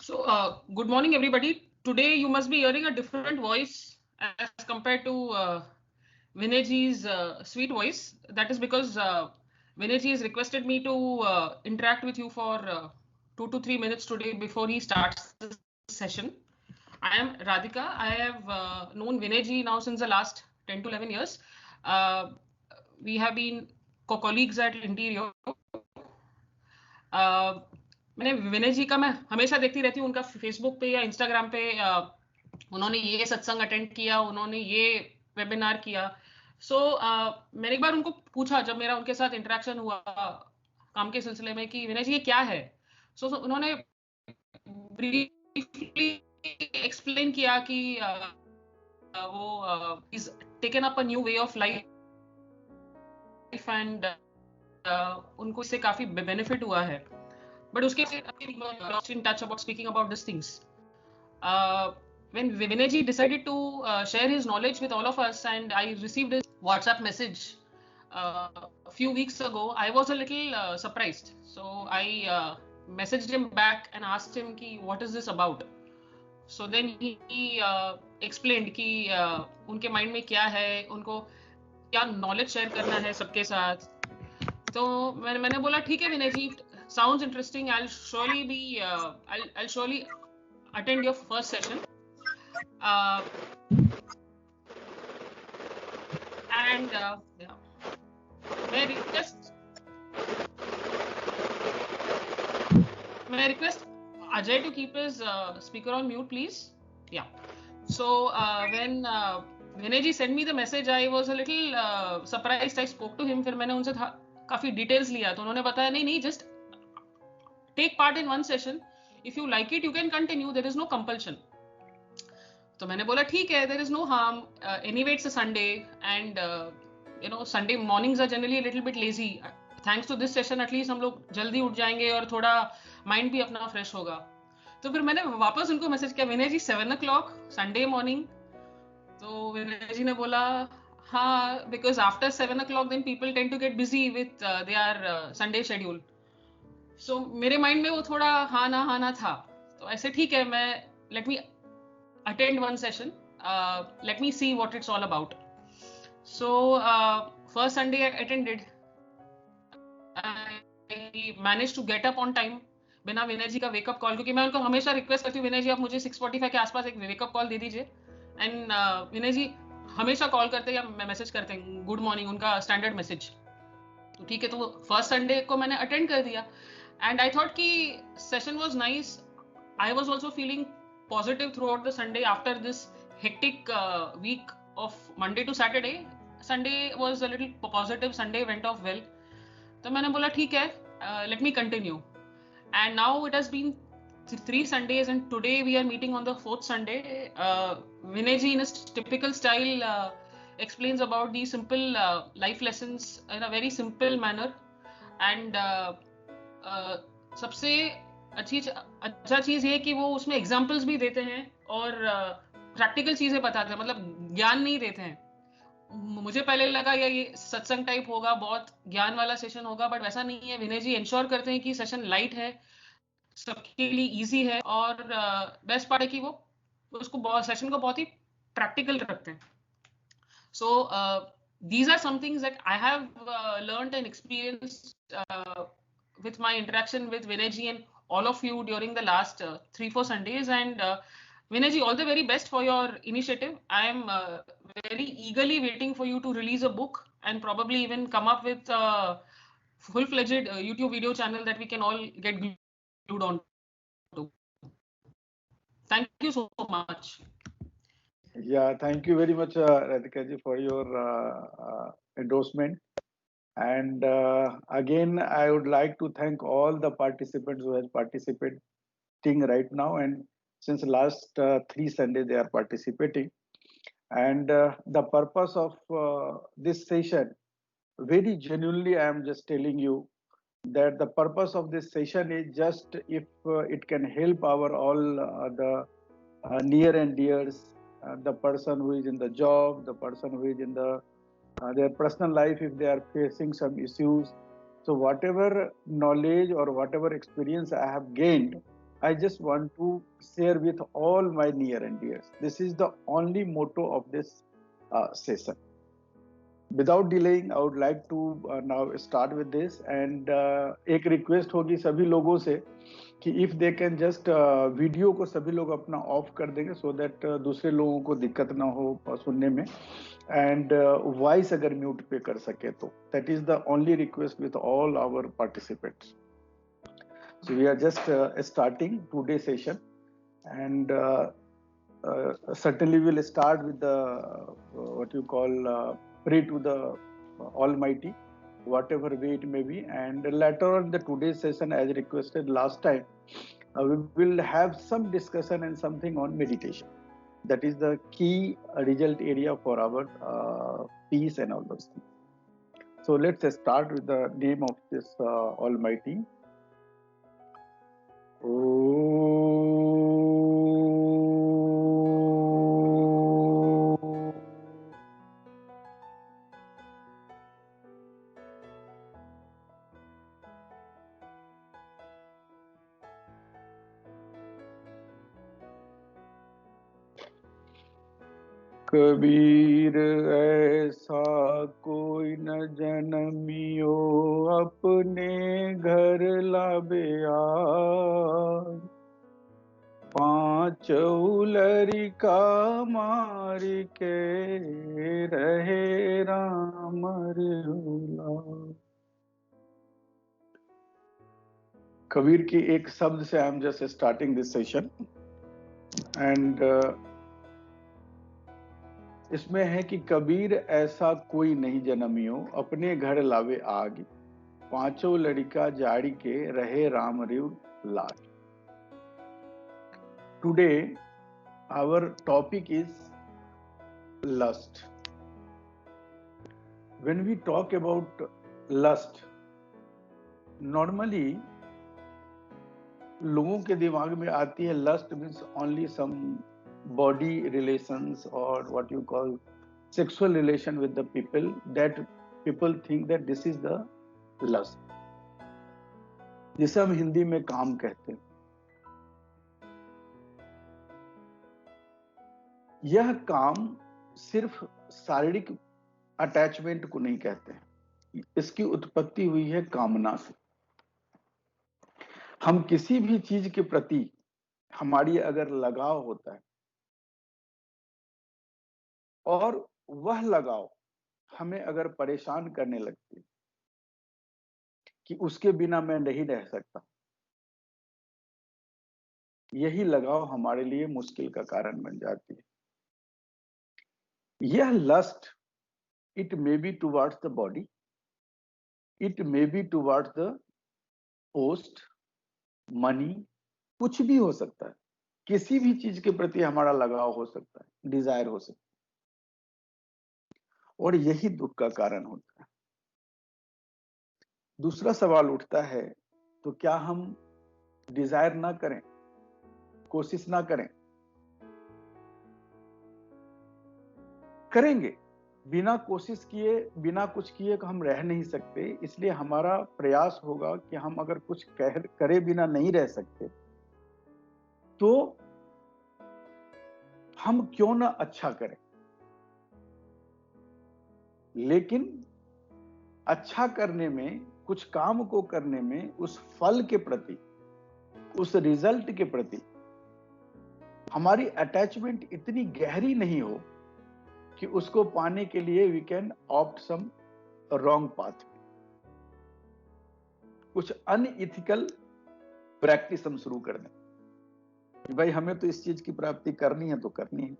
Good morning, everybody. Today, you must be hearing a different voice as compared to Vinayji's sweet voice. That is because Vinayji has requested me to interact with you for 2 to 3 minutes today before he starts the session. I am Radhika. I have known Vinayji now since the last 10 to 11 years. Uh, we have been co-colleagues at Interior. मैंने विनय जी का मैं हमेशा देखती रहती हूँ उनका Facebook पे या इंस्टाग्राम पे उन्होंने ये सत्संग अटेंड किया, उन्होंने ये वेबिनार किया। मैंने एक बार उनको पूछा जब मेरा उनके साथ इंटरेक्शन हुआ काम के सिलसिले में कि विनय जी ये क्या है। उन्होंने ब्रीफली एक्सप्लेन किया कि वो is taken up a new way of life and उनको इससे काफी बेनिफिट हुआ है। But उसके lost in touch about speaking about these things. When Vinayji decided to share his knowledge with all of us, and I received his WhatsApp message a few weeks ago, I was a little surprised. So I messaged him back and asked him ki what is this about. So then he explained कि उनके mind में क्या है, उनको क्या knowledge share करना है सबके साथ। तो मैंने बोला ठीक है विनय जी, sounds interesting. I'll surely be I'll surely attend your first session. And yeah, may I request Ajay to keep his speaker on mute, please? Yeah. So when Vinay ji sent me the message, I was a little surprised. I spoke to him. फिर मैंने उनसे काफी details लिया तो उन्होंने बताया नहीं just take part in one session, if you like it you can continue, there is no compulsion. तो मैंने बोला ठीक है, there is no harm, anyway it's a Sunday and you know Sunday mornings are generally little bit lazy. Thanks to this session at least हम लोग जल्दी उठ जाएंगे और थोड़ा माइंड भी अपना फ्रेश होगा। तो फिर मैंने वापस उनको मैसेज किया, विनय जी 7 o'clock संडे मॉर्निंग? तो विनय जी ने बोला हाँ, because after 7 o'clock then people tend to get busy with their Sunday schedule. So मेरे माइंड में वो थोड़ा हाँ ना था। तो ऐसे ठीक है, मैं let me attend one session, let me see what it's all about. So first Sunday I attended, I managed to get up on time बिना विनय जी का वेकअप कॉल, क्योंकि मैं उनको हमेशा रिक्वेस्ट करती हूँ विनय जी आप मुझे 6:45 के आसपास एक वेकअप कॉल दे दीजिए। एंड विनय जी हमेशा कॉल करते हैं या मैसेज करते हैं गुड मॉर्निंग, उनका स्टैंडर्ड मैसेज। तो ठीक है, तो फर्स्ट संडे को मैंने अटेंड कर दिया एंड आई थॉट कि session was nice. I was also feeling positive throughout the Sunday after this hectic week of Monday to Saturday. Sunday was a little positive. Sunday went off well. तो मैंने बोला ठीक है, let me continue. And now it has been 3 Sundays and today we are meeting on the 4th Sunday. Vinay ji in his typical style explains about these simple life lessons in a very simple manner. And सबसे अच्छा चीज ये कि वो उसमें examples भी देते हैं और प्रैक्टिकल चीजें बताते हैं, मतलब ज्ञान नहीं देते हैं। मुझे पहले लगा ये सत्संग टाइप होगा, बहुत ज्ञान वाला सेशन होगा, बट वैसा नहीं है। विनय जी इंश्योर करते हैं कि सेशन लाइट है, सबके लिए इजी है और बेस्ट पार्ट है कि वो उसको सेशन को बहुत ही प्रैक्टिकल रखते हैं। सो these are some things that I have learned and experienced with my interaction with Vinay ji and all of you during the last 3-4 Sundays. And Vinay ji, all the very best for your initiative. I am very eagerly waiting for you to release a book and probably even come up with a full-fledged YouTube video channel that we can all get glued on to. Thank you so much. Yeah, thank you very much, Radhika ji, for your endorsement. And again, I would like to thank all the participants who have participating right now. And since last 3 Sundays, they are participating. And the purpose of this session, very genuinely, I am just telling you that the purpose of this session is just if it can help our all the near and dears, the person who is in the job, the person who is in their personal life, if they are facing some issues. So whatever knowledge or whatever experience I have gained, I just want to share with all my near and dears. This is the only motto of this session. Without delaying, I would like to now start with this. And एक request होगी सभी लोगों से कि if they can just video को सभी लोग अपना ऑफ कर देंगे so that दूसरे लोगों को दिक्कत ना हो सुनने में, and वॉइस अगर म्यूट पे कर सके तो that is the only request with all our participants. So we are just starting today's session, and certainly we'll start with the what you call pray to the Almighty, whatever way it may be, and later on the today's session, as requested last time, we will have some discussion and something on meditation. That is the key result area for our peace and all those things. So let's start with the name of this Almighty. Kabir ऐसा कोई न जनमियो अपने घर लावे आग, पांच उलरिका मारी के रहे राम रुला। कबीर की एक शब्द से I am just starting this session, and इसमें है कि कबीर ऐसा कोई नहीं जनमियो अपने घर लावे आग, पांचों लड़का जाड़ी के रहे राम रिव लाग। Today our topic is lust. When we talk about lust, normally लोगों के दिमाग में आती है lust means only some body relations or what you call sexual relation with the people, that people think that this is the lust, जिसे हम हिंदी में काम कहते हैं. यह काम सिर्फ शारीरिक अटैचमेंट को नहीं कहते हैं, इसकी उत्पत्ति हुई है कामना से. हम किसी भी चीज के प्रति हमारी अगर लगाव होता है और वह लगाव हमें अगर परेशान करने लगती है कि उसके बिना मैं नहीं रह सकता, यही लगाव हमारे लिए मुश्किल का कारण बन जाती है. यह lust, it may be towards the body, it may be towards the post, money, कुछ भी हो सकता है. किसी भी चीज के प्रति हमारा लगाव हो सकता है, डिजायर हो सकता है, और यही दुख का कारण होता है. दूसरा सवाल उठता है, तो क्या हम डिजायर ना करें, कोशिश ना करें? करेंगे. बिना कोशिश किए, बिना कुछ किए हम रह नहीं सकते. इसलिए हमारा प्रयास होगा कि हम अगर कुछ करे बिना नहीं रह सकते, तो हम क्यों ना अच्छा करें. लेकिन अच्छा करने में, कुछ काम को करने में, उस फल के प्रति, उस रिजल्ट के प्रति हमारी अटैचमेंट इतनी गहरी नहीं हो कि उसको पाने के लिए we can opt some wrong path, कुछ अनइथिकल प्रैक्टिस हम शुरू कर दें. भाई हमें तो इस चीज की प्राप्ति करनी है तो करनी है.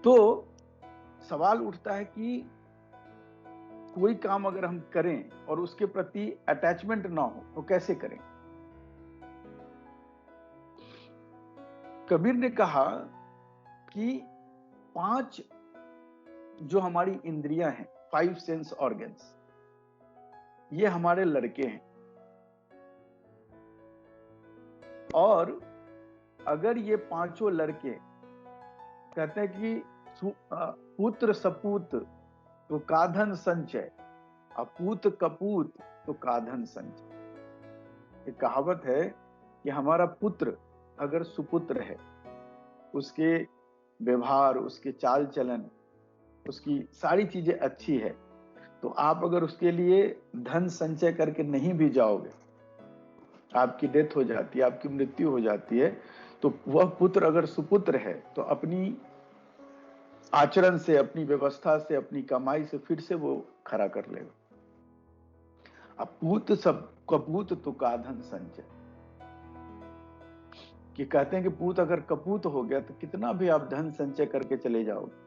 तो सवाल उठता है कि कोई काम अगर हम करें और उसके प्रति अटैचमेंट ना हो तो कैसे करें. कबीर ने कहा कि 5 जो हमारी इंद्रियां हैं, 5 सेंस ऑर्गन्स, ये हमारे लड़के हैं. और अगर ये 5 लड़के, कहते हैं कि पुत्र सपूत तो काधन संचय, अपूत कपूत तो काधन संचय. एक कहावत है कि हमारा पुत्र अगर सुपुत्र है, उसके व्यवहार, उसके चाल चलन, उसकी सारी चीजें अच्छी है, तो आप अगर उसके लिए धन संचय करके नहीं भी जाओगे, आपकी डेथ हो जाती है, आपकी मृत्यु हो जाती है, तो वह पुत्र अगर सुपुत्र है तो अपनी आचरण से, अपनी व्यवस्था से, अपनी कमाई से फिर से वो खड़ा कर लेगा। अब पूत सब कपूत तो का धन संचय, कि कहते हैं कि पूत अगर कपूत हो गया तो कितना भी आप धन संचय करके चले जाओगे,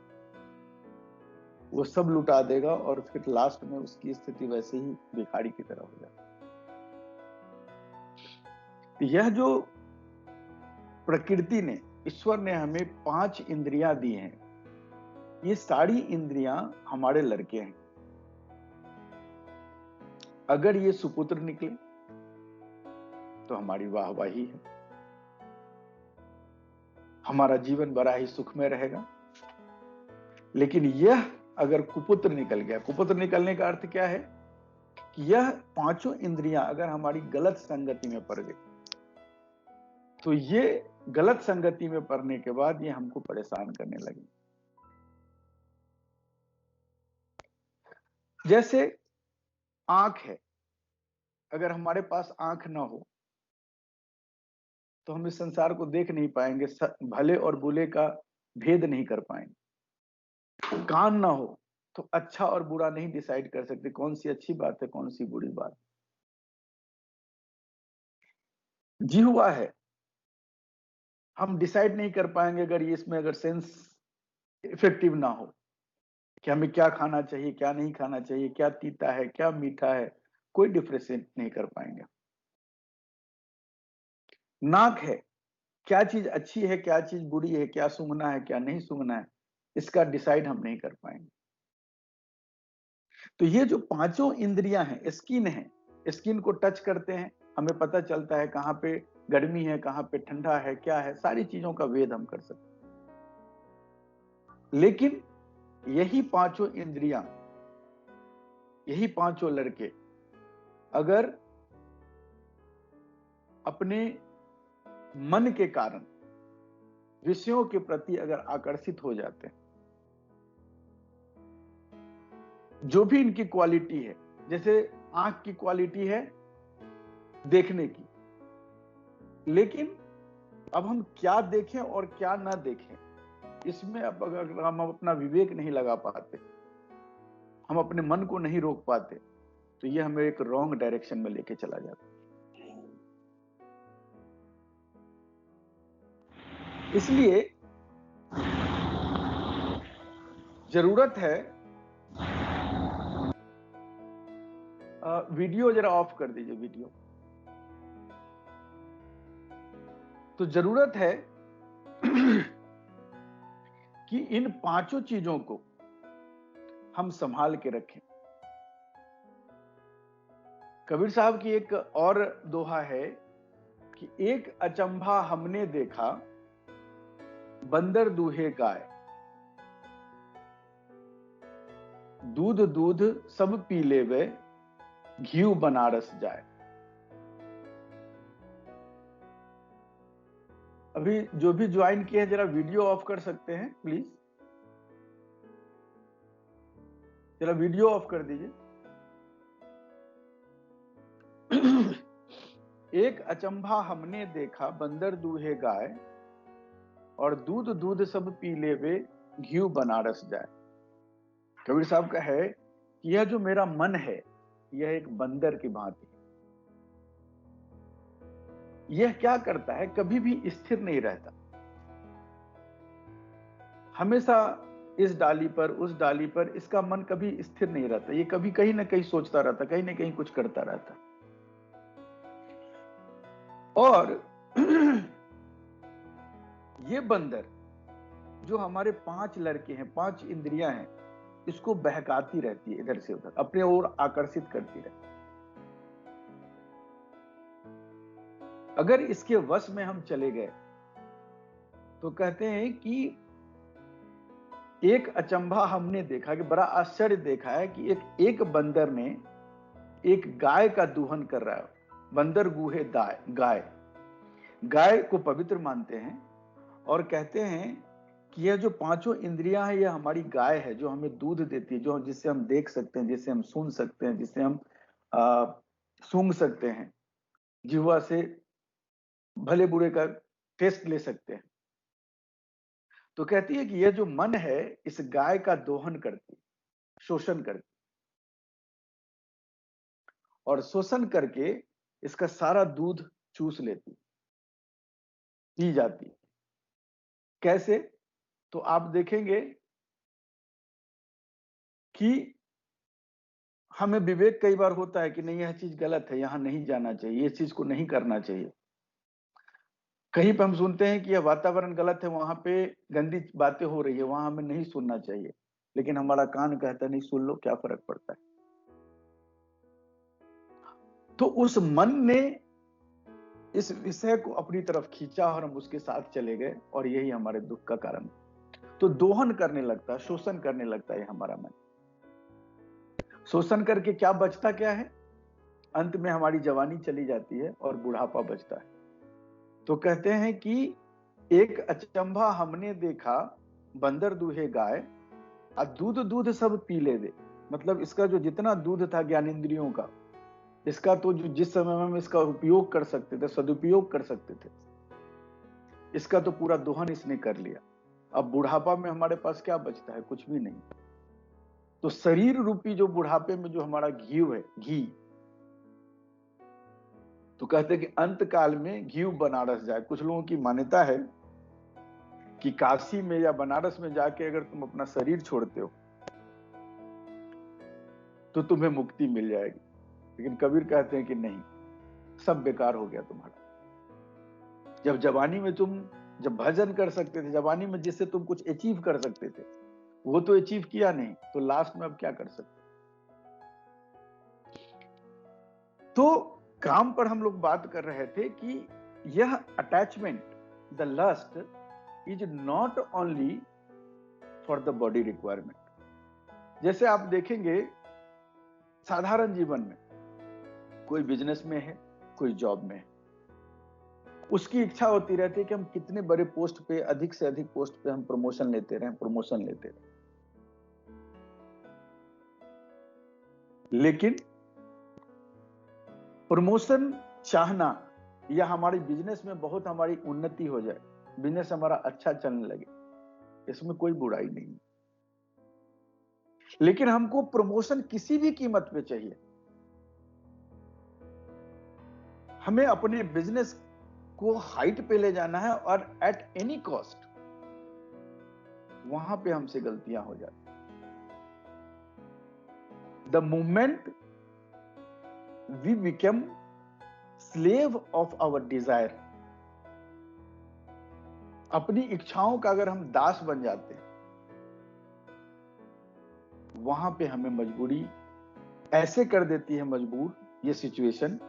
वो सब लुटा देगा और फिर लास्ट में उसकी स्थिति वैसे ही भिखारी की तरह हो जाती है। यह जो प्रकृति ने, ईश्वर ने हमें 5 इंद्रियां दी हैं, ये सारी इंद्रियां हमारे लड़के हैं। अगर ये सुपुत्र निकले तो हमारी वाहवाही है, हमारा जीवन बड़ा ही सुखमय रहेगा। लेकिन यह अगर कुपुत्र निकल गया, कुपुत्र निकलने का अर्थ क्या है कि यह 5 इंद्रियां अगर हमारी गलत संगति में पड़ गई, तो ये गलत संगति में पड़ने के बाद ये हमको परेशान करने लगे। जैसे आंख है, अगर हमारे पास आंख ना हो तो हम इस संसार को देख नहीं पाएंगे, भले और बुरे का भेद नहीं कर पाएंगे। कान ना हो तो अच्छा और बुरा नहीं डिसाइड कर सकते, कौन सी अच्छी बात है, कौन सी बुरी बात। जिह्वा है, हम डिसाइड नहीं कर पाएंगे अगर ये इसमें अगर सेंस इफेक्टिव ना हो कि हमें क्या खाना चाहिए, क्या नहीं खाना चाहिए, क्या तीता है, क्या मीठा है, कोई डिफरेंशिएट नहीं कर पाएंगे। नाक है, क्या चीज अच्छी है, क्या चीज बुरी है, क्या सूंघना है, क्या नहीं सूंघना है, इसका डिसाइड हम नहीं कर पाएंगे। तो ये जो 5 इंद्रियां हैं, स्किन है, स्किन को टच करते हैं, हमें पता चलता है कहां पे गर्मी है, कहां पे ठंडा है, क्या है, सारी चीजों का वेद हम कर सकते हैं। लेकिन यही 5 इंद्रियां, यही 5 लड़के अगर अपने मन के कारण विषयों के प्रति अगर आकर्षित हो जाते हैं, जो भी इनकी क्वालिटी है, जैसे आंख की क्वालिटी है देखने की, लेकिन अब हम क्या देखें और क्या ना देखें, इसमें अब अगर हम अपना विवेक नहीं लगा पाते, हम अपने मन को नहीं रोक पाते, तो ये हमें एक रॉन्ग डायरेक्शन में लेके चला जाता है। इसलिए जरूरत है, वीडियो जरा ऑफ कर दीजिए वीडियो। तो जरूरत है कि इन 5 चीजों को हम संभाल के रखें। कबीर साहब की एक और दोहा है कि एक अचंभा हमने देखा, बंदर दूहे गाय, दूध दूध सब पी लेवे, घी बनारस जाए। अभी जो भी ज्वाइन किए हैं जरा वीडियो ऑफ कर सकते हैं प्लीज, जरा वीडियो ऑफ कर दीजिए। एक अचंभा हमने देखा, बंदर दूहे गाय, और दूध दूध सब पी लेवे, घी बनारस जाए। कबीर साहब का है कि यह जो मेरा मन है, यह एक बंदर की भांति है। यह क्या करता है, कभी भी स्थिर नहीं रहता, हमेशा इस डाली पर उस डाली पर, इसका मन कभी स्थिर नहीं रहता, ये कभी कहीं ना कहीं सोचता रहता, कहीं ना कहीं कुछ करता रहता। और ये बंदर जो हमारे 5 लड़के हैं, 5 इंद्रियां हैं, इसको बहकाती रहती है, इधर से उधर अपने ओर आकर्षित करती रहती है। अगर इसके वश में हम चले गए तो कहते हैं कि एक अचंभा हमने देखा, कि बड़ा आश्चर्य देखा है कि एक बंदर ने एक गाय का दूहन कर रहा है, बंदर गुहे गाय, गाय को पवित्र मानते हैं और कहते हैं कि यह जो पांचों इंद्रियां हैं, यह हमारी गाय है जो हमें दूध देती है, जो जिससे हम देख सकते हैं, जिससे हम सुन सकते हैं, जिससे हम सूंघ सकते हैं, जिह्वा से भले बुरे का टेस्ट ले सकते हैं। तो कहती है कि यह जो मन है इस गाय का दोहन करती, शोषण करती, और शोषण करके इसका सारा दूध चूस लेती, पी जाती। कैसे? तो आप देखेंगे कि हमें विवेक कई बार होता है कि नहीं, यह चीज गलत है, यहां नहीं जाना चाहिए, ये चीज को नहीं करना चाहिए। कहीं पे हम सुनते हैं कि यह वातावरण गलत है, वहां पे गंदी बातें हो रही है, वहां हमें नहीं सुनना चाहिए, लेकिन हमारा कान कहता है नहीं, सुन लो, क्या फर्क पड़ता है। तो उस मन ने इस विषय को अपनी तरफ खींचा और हम उसके साथ चले गए, और यही हमारे दुख का कारण। तो दोहन करने लगता है, शोषण करने लगता है हमारा मन। शोषण करके क्या बचता क्या है? अंत में हमारी जवानी चली जाती है और बुढ़ापा बचता है। तो कहते हैं कि एक अचंभा हमने देखा, बंदर दूहे गाय, दूध दूध सब पी ले दे। मतलब इसका जो जितना दूध था ज्ञानेंद्रियों का, इसका तो जो जिस समय में हम इसका उपयोग कर सकते थे, सदुपयोग कर सकते थे, इसका तो पूरा दोहन इसने कर लिया। अब बुढ़ापा में हमारे पास क्या बचता है? कुछ भी नहीं। तो शरीर रूपी जो बुढ़ापे में जो हमारा घी है, घी, तो कहते हैं कि अंत काल में घी बनारस जाए। कुछ लोगों की मान्यता है कि काशी में या बनारस में जाके अगर तुम अपना शरीर छोड़ते हो तो तुम्हें मुक्ति मिल जाएगी, लेकिन कबीर कहते हैं कि नहीं, सब बेकार हो गया तुम्हारा। जब जवानी में तुम जब भजन कर सकते थे, जवानी में जिससे तुम कुछ अचीव कर सकते थे, वो तो अचीव किया नहीं, तो लास्ट में अब क्या कर सकते? तो काम पर हम लोग बात कर रहे थे कि यह attachment, the lust is not only for the body requirement. जैसे आप देखेंगे साधारण जीवन में, कोई बिजनेस में है, कोई जॉब में है, उसकी इच्छा होती रहती है कि हम कितने बड़े पोस्ट पे, अधिक से अधिक पोस्ट पे हम प्रमोशन लेते रहें, प्रमोशन लेते रहें। लेकिन प्रमोशन चाहना या हमारी बिजनेस में बहुत हमारी उन्नति हो जाए, बिजनेस हमारा अच्छा चलने लगे, इसमें कोई बुराई नहीं, लेकिन हमको प्रमोशन किसी भी कीमत पे चाहिए। हमें अपने बिजनेस को हाइट पे ले जाना है और एट एनी कॉस्ट। वहां पे हमसे गलतियां हो जाती। The moment we become slave of our desire, अपनी इच्छाओं का अगर हम दास बन जाते हैं, वहां पे हमें मजबूरी ऐसे कर देती है, मजबूर ये सिचुएशन,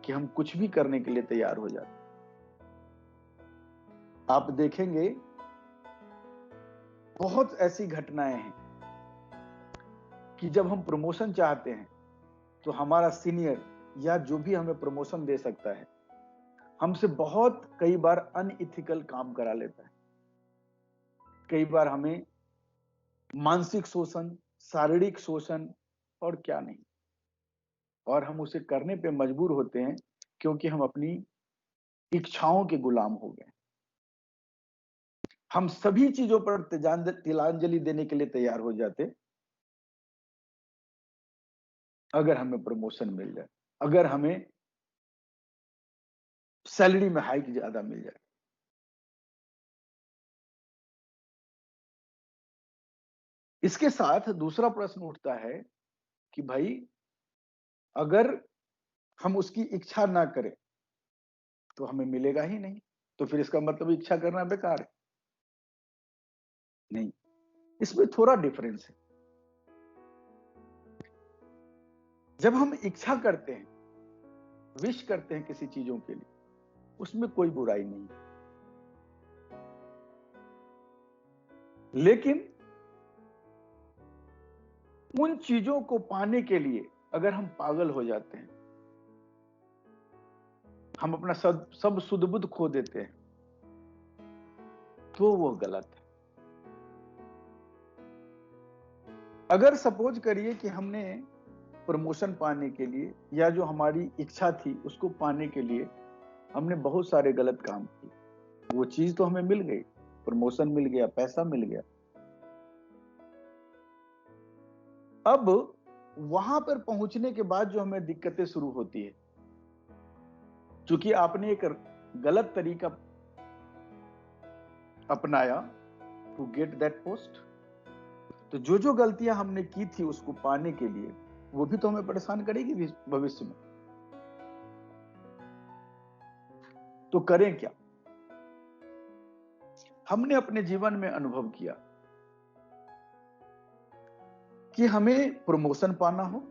कि हम कुछ भी करने के लिए तैयार हो जाते हैं। आप देखेंगे बहुत ऐसी घटनाएं हैं कि जब हम प्रमोशन चाहते हैं तो हमारा सीनियर या जो भी हमें प्रमोशन दे सकता है, हमसे बहुत कई बार अनइथिकल काम करा लेता है। कई बार हमें मानसिक शोषण, शारीरिक शोषण और क्या नहीं, और हम उसे करने पे मजबूर होते हैं क्योंकि हम अपनी इच्छाओं के गुलाम हो गए। हम सभी चीजों पर तिलांजलि देने के लिए तैयार हो जाते अगर हमें प्रमोशन मिल जाए, अगर हमें सैलरी में हाइक ज्यादा मिल जाए। इसके साथ दूसरा प्रश्न उठता है कि भाई अगर हम उसकी इच्छा ना करें तो हमें मिलेगा ही नहीं, तो फिर इसका मतलब इच्छा करना बेकार है? नहीं, इसमें थोड़ा डिफरेंस है। जब हम इच्छा करते हैं, विश करते हैं किसी चीजों के लिए, उसमें कोई बुराई नहीं, लेकिन उन चीजों को पाने के लिए अगर हम पागल हो जाते हैं, हम अपना सब सुध बुध खो देते हैं, तो वो गलत है। अगर सपोज करिए कि हमने प्रमोशन पाने के लिए या जो हमारी इच्छा थी उसको पाने के लिए हमने बहुत सारे गलत काम किए, वो चीज तो हमें मिल गई, प्रमोशन मिल गया, पैसा मिल गया। अब वहां पर पहुंचने के बाद जो हमें दिक्कतें शुरू होती है, क्योंकि आपने एक गलत तरीका अपनाया टू गेट दैट पोस्ट, तो जो गलतियां हमने की थी उसको पाने के लिए वो भी तो हमें परेशान करेगी भविष्य में। तो करें क्या? हमने अपने जीवन में अनुभव किया कि हमें प्रमोशन पाना हो,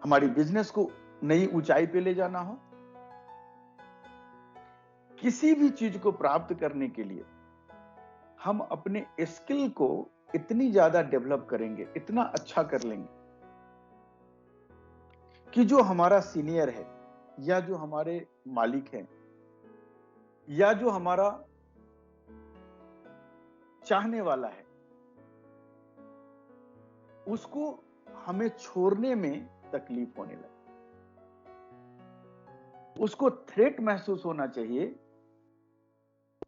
हमारी बिजनेस को नई ऊंचाई पे ले जाना हो, किसी भी चीज को प्राप्त करने के लिए हम अपने स्किल को इतनी ज्यादा डेवलप करेंगे, इतना अच्छा कर लेंगे कि जो हमारा सीनियर है या जो हमारे मालिक हैं या जो हमारा चाहने वाला है उसको हमें छोड़ने में तकलीफ होने लगे, उसको थ्रेट महसूस होना चाहिए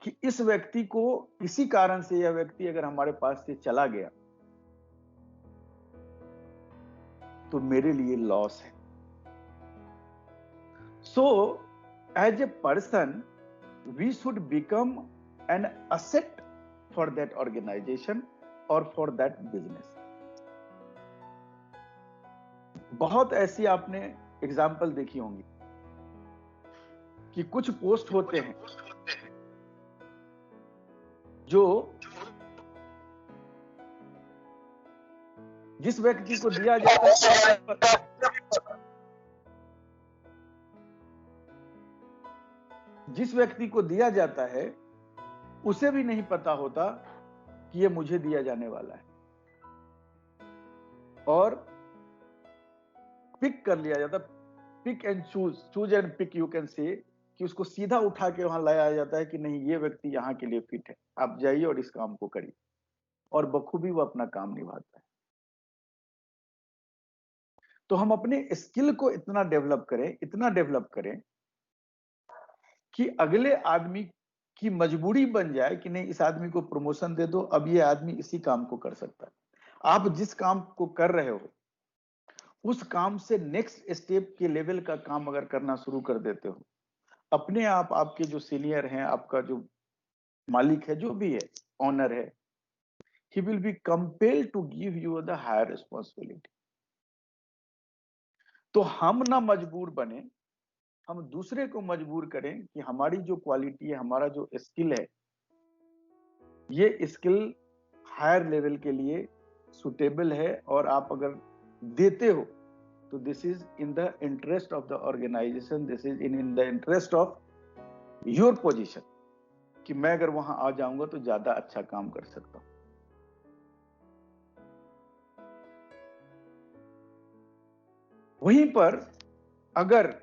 कि इस व्यक्ति को किसी कारण से यह व्यक्ति अगर हमारे पास से चला गया तो मेरे लिए लॉस है। So as a person we should become an asset for that organisation और फॉर दैट बिजनेस। बहुत ऐसी आपने एग्जाम्पल देखी होंगी कि कुछ पोस्ट होते हैं जो जिस व्यक्ति को दिया जाता है जिस व्यक्ति को दिया जाता है उसे भी नहीं पता होता कि ये मुझे दिया जाने वाला है, और पिक कर लिया जाता, pick and choose and pick you can say, कि उसको सीधा उठा के वहां लाया जाता है कि नहीं ये व्यक्ति यहाँ के लिए फिट है, आप जाइए और इस काम को करिए, और बखूबी वो अपना काम निभाता है। तो हम अपने स्किल को इतना डेवलप करें कि अगले आदमी की मजबूरी बन जाए कि नहीं इस आदमी को प्रमोशन दे दो, अब ये आदमी इसी काम को कर सकता है। आप जिस काम को कर रहे हो उस काम से नेक्स्ट स्टेप के लेवल का काम अगर करना शुरू कर देते हो, अपने आप आपके जो सीनियर हैं, आपका जो मालिक है, जो भी है, ऑनर है, he will be compelled to give you the higher responsibility। तो हम ना मजबूर बने, हम दूसरे को मजबूर करें कि हमारी जो क्वालिटी है, हमारा जो स्किल है, ये स्किल हायर लेवल के लिए सुटेबल है, और आप अगर देते हो तो this is in the interest of the organisation, this is in the interest of your position, कि मैं अगर वहां आ जाऊंगा तो ज्यादा अच्छा काम कर सकता हूं। वहीं पर अगर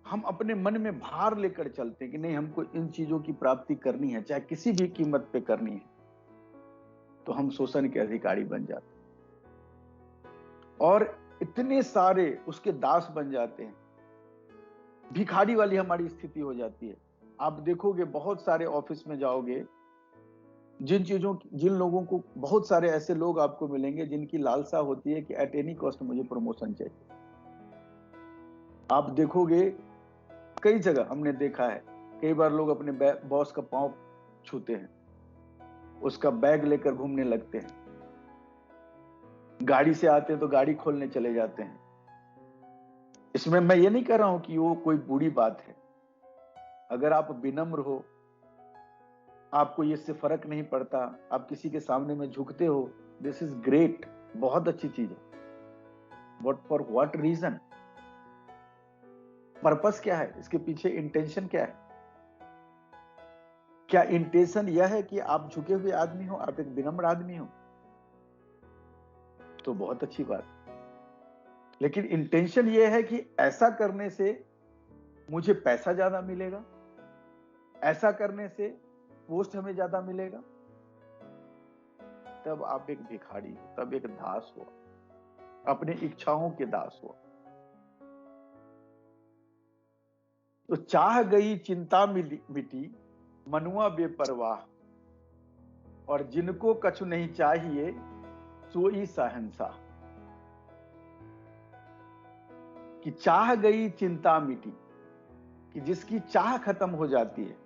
हम अपने मन में भार लेकर चलते हैं कि नहीं हमको इन चीजों की प्राप्ति करनी है, चाहे किसी भी कीमत पे करनी है, तो हम शोषण के अधिकारी बन जाते हैं और इतने सारे उसके दास बन जाते हैं, भिखारी वाली हमारी स्थिति हो जाती है। आप देखोगे बहुत सारे ऑफिस में जाओगे, जिन लोगों को, बहुत सारे ऐसे लोग आपको मिलेंगे जिनकी लालसा होती है कि एट एनी कॉस्ट मुझे प्रमोशन चाहिए। आप देखोगे कई जगह हमने देखा है, कई बार लोग अपने बॉस का पांव छूते हैं, उसका बैग लेकर घूमने लगते हैं, गाड़ी से आते हैं तो गाड़ी खोलने चले जाते हैं। इसमें मैं ये नहीं कह रहा हूं कि वो कोई बुरी बात है, अगर आप विनम्र हो, आपको ये इससे फर्क नहीं पड़ता, आप किसी के सामने में झुकते हो, दिस इज ग्रेट, बहुत अच्छी चीज है। But for what reason? Purpose क्या है इसके पीछे, इंटेंशन क्या है? क्या इंटेंशन यह है कि आप झुके हुए आदमी हो, आप एक विनम्र आदमी हो? तो बहुत अच्छी बात। लेकिन इंटेंशन ये है कि ऐसा करने से मुझे पैसा ज्यादा मिलेगा, ऐसा करने से पोस्ट हमें ज्यादा मिलेगा। तब आप एक भिखारी हो, तब एक दास हो, अपनी इच्छाओं के दास हो। तो चाह गई चिंता मिटी, मनुआ बेपरवाह, और जिनको कछु नहीं चाहिए सोई शहंशाह। कि चाह गई चिंता मिटी, कि जिसकी चाह खत्म हो जाती है,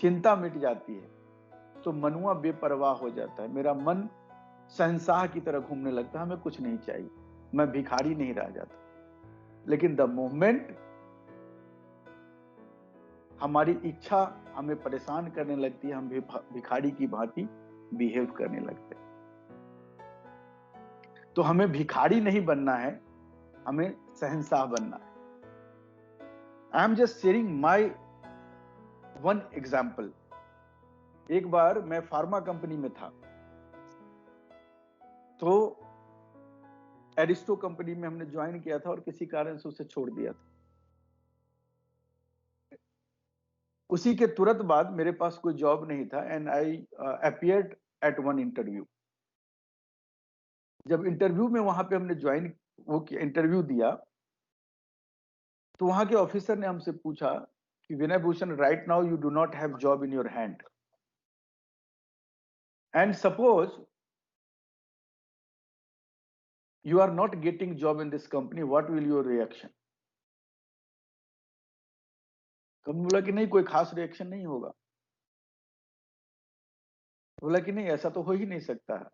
चिंता मिट जाती है, तो मनुआ बेपरवाह हो जाता है। मेरा मन शहंशाह की तरह घूमने लगता है, हमें कुछ नहीं चाहिए, मैं भिखारी नहीं रह जाता। लेकिन द मोमेंट हमारी इच्छा हमें परेशान करने लगती है, हम भिखारी की भांति बिहेव करने लगते हैं। तो हमें भिखारी नहीं बनना है, हमें शहंशाह बनना है। I am just sharing my one example. एक बार मैं फार्मा कंपनी में था, तो एरिस्टो कंपनी में हमने ज्वाइन किया था और किसी कारण से उसे छोड़ दिया था। उसी के तुरंत बाद मेरे पास कोई जॉब नहीं था and I appeared at one interview. जब इंटरव्यू में वहां पे हमने ज्वाइन वो इंटरव्यू दिया, तो वहां के ऑफिसर ने हमसे पूछा कि Vinay Bhushan, right now you do not have job in your hand, and suppose you are not getting job in this company, what will your reaction? Company बोला कि नहीं, कोई खास रिएक्शन नहीं होगा। बोला कि नहीं, ऐसा तो हो ही नहीं सकता है।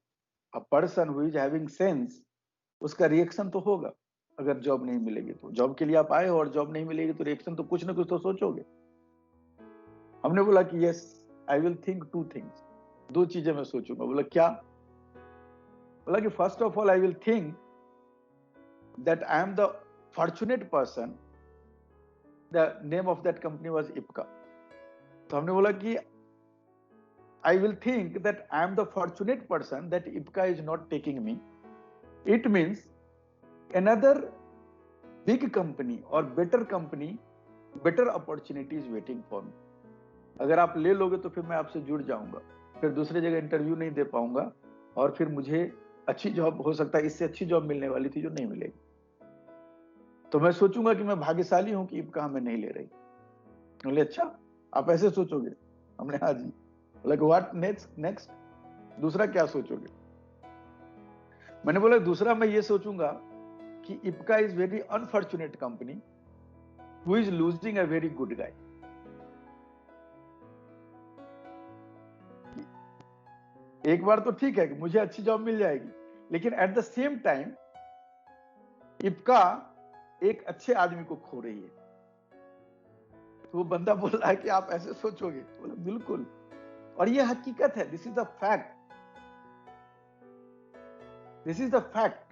A person who is having sense, उसका रिएक्शन तो होगा। अगर जॉब नहीं मिलेगी तो, जॉब के लिए आप आए हो और जॉब नहीं मिलेगी तो रिएक्शन तो कुछ ना कुछ तो सोचोगे। हमने बोला कि yes, I will think two things, दो चीजें मैं सोचूंगा। बोला क्या? बोला कि first of all I will think that I am the fortunate person, the name of that company was Ipca. तो हमने बोला कि I will think that I am the fortunate person that IPCA is not taking me. It means another big company or better company, better opportunity is waiting for me. अगर आप ले लोगे तो फिर मैं आपसे जुड़ जाऊंगा, फिर दूसरी जगह इंटरव्यू नहीं दे पाऊंगा और फिर मुझे अच्छी जॉब, हो सकता है इससे अच्छी जॉब मिलने वाली थी जो नहीं मिलेगी। तो मैं सोचूंगा कि मैं भाग्यशाली हूं कि इप्का हमें नहीं ले रही। बोले अच्छा, आप ऐसे सोचोगे? हमने हाँ जी। Like what next? दूसरा क्या सोचोगे? मैंने बोला दूसरा मैं ये सोचूंगा कि Ipca is very unfortunate company who is losing a very good guy. एक बार तो ठीक है कि मुझे अच्छी जॉब मिल जाएगी, लेकिन eight the same time Ipca एक अच्छे आदमी को खो रही है। तो वो बंदा बोल रहा है कि आप ऐसे सोचोगे? बोला बिल्कुल, और ये हकीकत है। This is the fact, this is the fact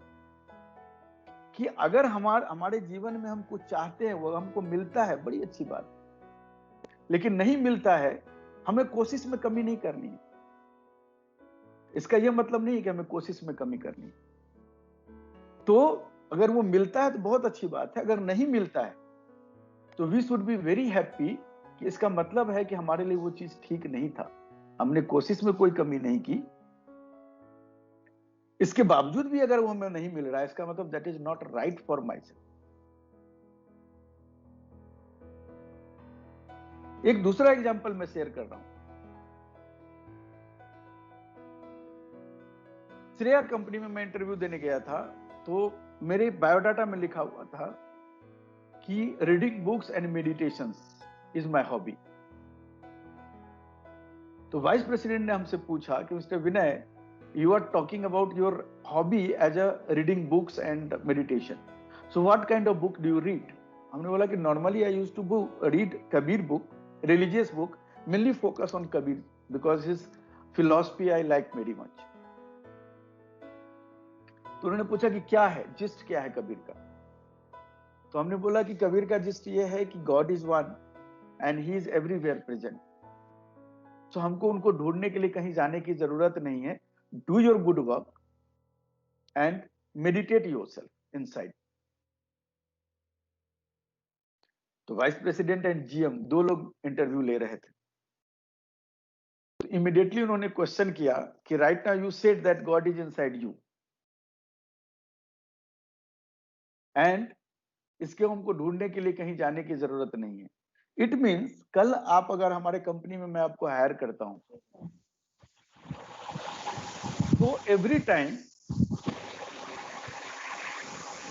कि अगर हमारे जीवन में हम कुछ चाहते हैं, वो हमको मिलता है, बड़ी अच्छी बात, लेकिन नहीं मिलता है, हमें कोशिश में कमी नहीं करनी है। इसका यह मतलब नहीं है कि हमें कोशिश में कमी करनी है। तो अगर वो मिलता है तो बहुत अच्छी बात है, अगर नहीं मिलता है तो we should be very happy कि इसका मतलब है कि हमारे लिए वो चीज ठीक नहीं था, हमने कोशिश में कोई कमी नहीं की। इसके बावजूद भी अगर वो हमें नहीं मिल रहा है, इसका मतलब that is not right for my self. एक दूसरा एग्जांपल मैं शेयर कर रहा हूं। श्रेया कंपनी में मैं इंटरव्यू देने गया था, तो मेरे बायोडाटा में लिखा हुआ था कि reading books and meditations is my hobby. तो वाइस प्रेसिडेंट ने हमसे पूछा कि mister Vinay, you are talking about your hobby as a reading books and meditation, so what kind of book do you read? हमने बोला कि normally I used to read Kabir book, religious book, mainly focus on Kabir because his philosophy I like very much. तो उन्होंने पूछा कि क्या है gist, क्या है कबीर का? तो हमने बोला कि कबीर का जिस्ट ये है कि God is one and he is everywhere present. So हमको उनको ढूंढने के लिए कहीं जाने की जरूरत नहीं है। Do your good work and meditate yourself inside. तो वाइस प्रेसिडेंट एंड जीएम दो लोग इंटरव्यू ले रहे थे। तो इमीडिएटली उन्होंने क्वेश्चन किया कि right now you said that God is inside you and इसके हमको ढूंढने के लिए कहीं जाने की जरूरत नहीं है। इट मीन्स कल आप अगर हमारे कंपनी में मैं आपको हायर करता हूं तो every time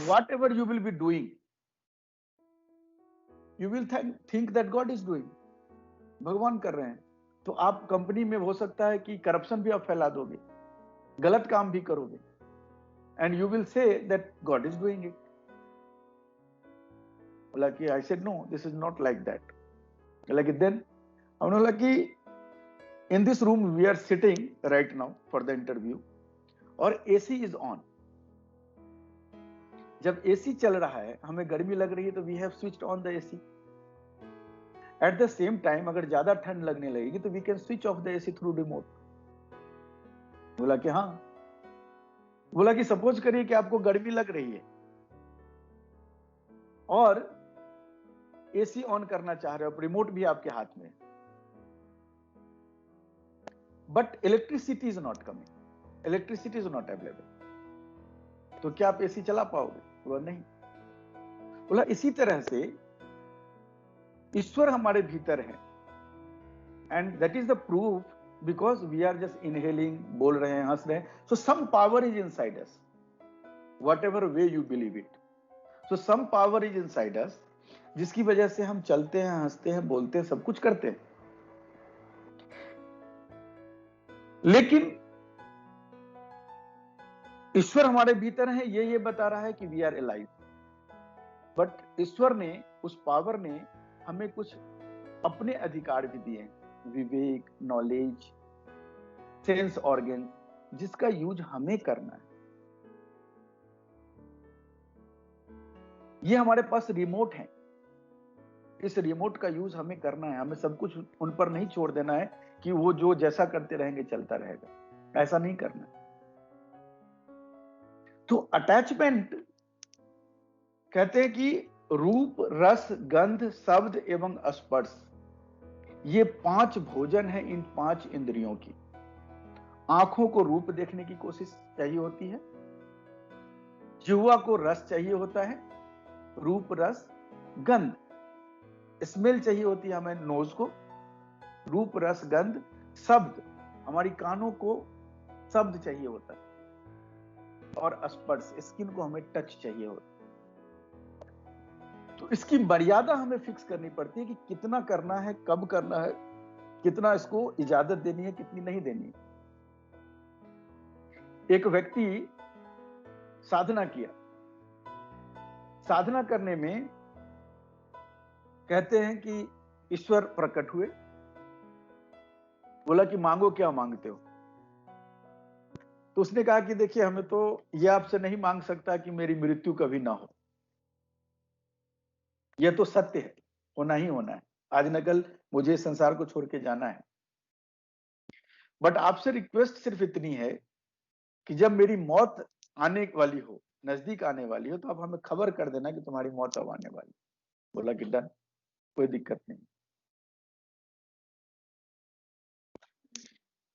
what ever you will be doing you will think that God is doing, भगवान कर रहे हैं। तो आप कंपनी में हो सकता है कि करप्शन भी आप फैला दोगे, गलत काम भी करोगे, and you will say that God is doing it. बोला कि I said no this is not like that. बोला कि देन हमने बोला कि in this room we are sitting right now for the interview और एसी इज ऑन। जब AC चल रहा है, हमें गर्मी लग रही है तो we have switched on the AC. At the same time अगर ज्यादा ठंड लगने लगेगी तो we can switch off the AC through remote. बोला कि हाँ। बोला कि सपोज करिए कि आपको गर्मी लग रही है और एसी ऑन करना चाह रहे हो, रिमोट भी आपके हाथ में, but electricity is not coming, electricity is not available, तो क्या आप एसी चला पाओगे? बोला नहीं। बोला इसी तरह से ईश्वर हमारे भीतर है and that is the proof because we are just inhaling, बोल रहे हैं, हंस रहे हैं। So some power is inside us, whatever way you believe it. So some power is inside us, जिसकी वजह से हम चलते हैं, हंसते हैं, बोलते हैं, सब कुछ करते हैं। लेकिन ईश्वर हमारे भीतर है, ये बता रहा है कि वी आर अलाइव। बट ईश्वर ने, उस पावर ने हमें कुछ अपने अधिकार भी दिए हैं, विवेक, नॉलेज, सेंस ऑर्गन, जिसका यूज हमें करना है। ये हमारे पास रिमोट है, इस रिमोट का यूज हमें करना है। हमें सब कुछ उन पर नहीं छोड़ देना है कि वो जो जैसा करते रहेंगे चलता रहेगा, ऐसा नहीं करना। तो अटैचमेंट कहते हैं कि रूप, रस, गंध, शब्द एवं स्पर्श, ये 5 भोजन है इन 5 इंद्रियों की। आंखों को रूप देखने की कोशिश चाहिए होती है, जिह्वा को रस चाहिए होता है, रूप, रस, गंध, स्मेल चाहिए होती है हमें नोज को, रूप, रस, गंध, शब्द, हमारी कानों को शब्द चाहिए होता है, और स्पर्श, स्किन को हमें टच चाहिए होता है। तो इसकी मर्यादा हमें फिक्स करनी पड़ती है कि कितना करना है, कब करना है, कितना इसको इजाजत देनी है, कितनी नहीं देनी है। एक व्यक्ति साधना किया, साधना करने में कहते हैं कि ईश्वर प्रकट हुए। बोला कि मांगो, क्या मांगते हो? तो उसने कहा कि देखिए, हमें तो यह आपसे नहीं मांग सकता कि मेरी मृत्यु कभी ना हो, यह तो सत्य है, होना ही होना है, आज न कल मुझे इस संसार को छोड़ के जाना है। बट आपसे रिक्वेस्ट सिर्फ इतनी है कि जब मेरी मौत आने वाली हो, नजदीक आने वाली हो, तो आप हमें खबर कर देना कि तुम्हारी मौत अब आने वाली। बोला कि डन, कोई दिक्कत नहीं।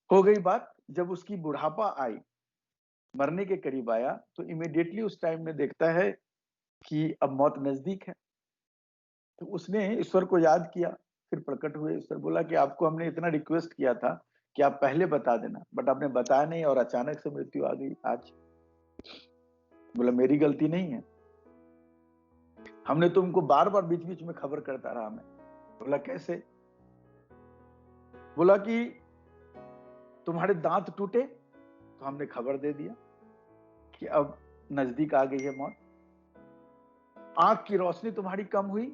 हो गई बात। जब उसकी बुढ़ापा आई, मरने के करीब आया, तो इमीडिएटली उस टाइम में देखता है कि अब मौत नजदीक है। तो उसने ईश्वर को याद किया, फिर प्रकट हुए। ईश्वर बोला कि आपको हमने इतना रिक्वेस्ट किया था कि आप पहले बता देना, बट आपने बताया नहीं और अचानक से मृत्यु आ गई आज। बोला मेरी गलती नहीं है, हमने तुमको बार बार बीच बीच में खबर करता रहा मैं। बोला कैसे? बोला कि तुम्हारे दांत टूटे तो हमने खबर दे दिया कि अब नजदीक आ गई है मौत। आंख की रोशनी तुम्हारी कम हुई,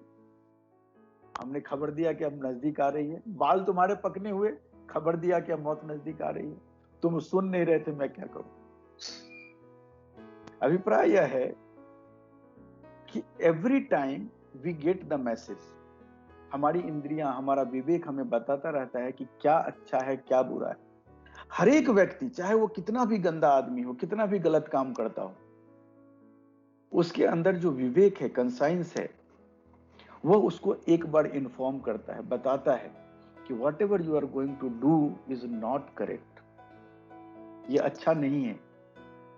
हमने खबर दिया कि अब नजदीक आ रही है। बाल तुम्हारे पकने हुए, खबर दिया कि अब मौत नजदीक आ रही है। तुम सुन नहीं रहे थे, मैं क्या करूं? अभिप्राय यह है कि every time we get the message, हमारी इंद्रियां, हमारा विवेक हमें बताता रहता है कि क्या अच्छा है, क्या बुरा है। हर एक व्यक्ति, चाहे वो कितना भी गंदा आदमी हो, कितना भी गलत काम करता हो, उसके अंदर जो विवेक है, कंसाइंस है, वो उसको एक बार इन्फॉर्म करता है, बताता है कि whatever you are going to do is not correct, ये अच्छा नहीं है।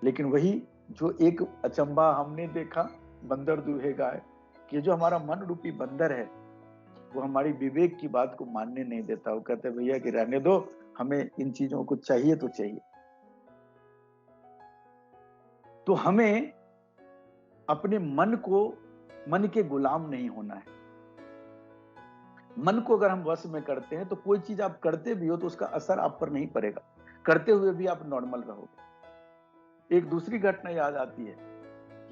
लेकिन वही जो एक अचंबा हमने देखा बंदर दूहे गाय, कि जो हमारा मन रूपी बंदर है वो हमारी विवेक की बात को मानने नहीं देता। वो कहते भैया कि रहने दो, हमें इन चीजों को चाहिए तो चाहिए। तो हमें अपने मन के गुलाम नहीं होना है। मन को अगर हम वश में करते हैं तो कोई चीज आप करते भी हो तो उसका असर आप पर नहीं पड़ेगा, करते हुए भी आप नॉर्मल रहोगे। एक दूसरी घटना याद आती है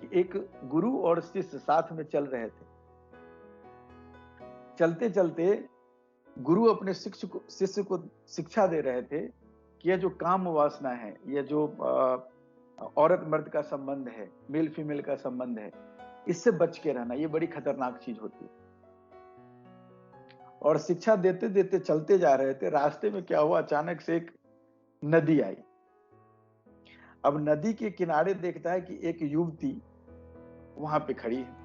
कि एक गुरु और शिष्य साथ में चल रहे थे। चलते चलते गुरु अपने शिष्य को शिक्षा दे रहे थे कि यह जो काम वासना है, यह जो औरत मर्द का संबंध है, मेल फीमेल का संबंध है, इससे बच के रहना, ये बड़ी खतरनाक चीज होती है। और शिक्षा देते देते चलते जा रहे थे। रास्ते में क्या हुआ, अचानक से एक नदी आई। अब नदी के किनारे देखता है कि एक युवती वहां पे खड़ी है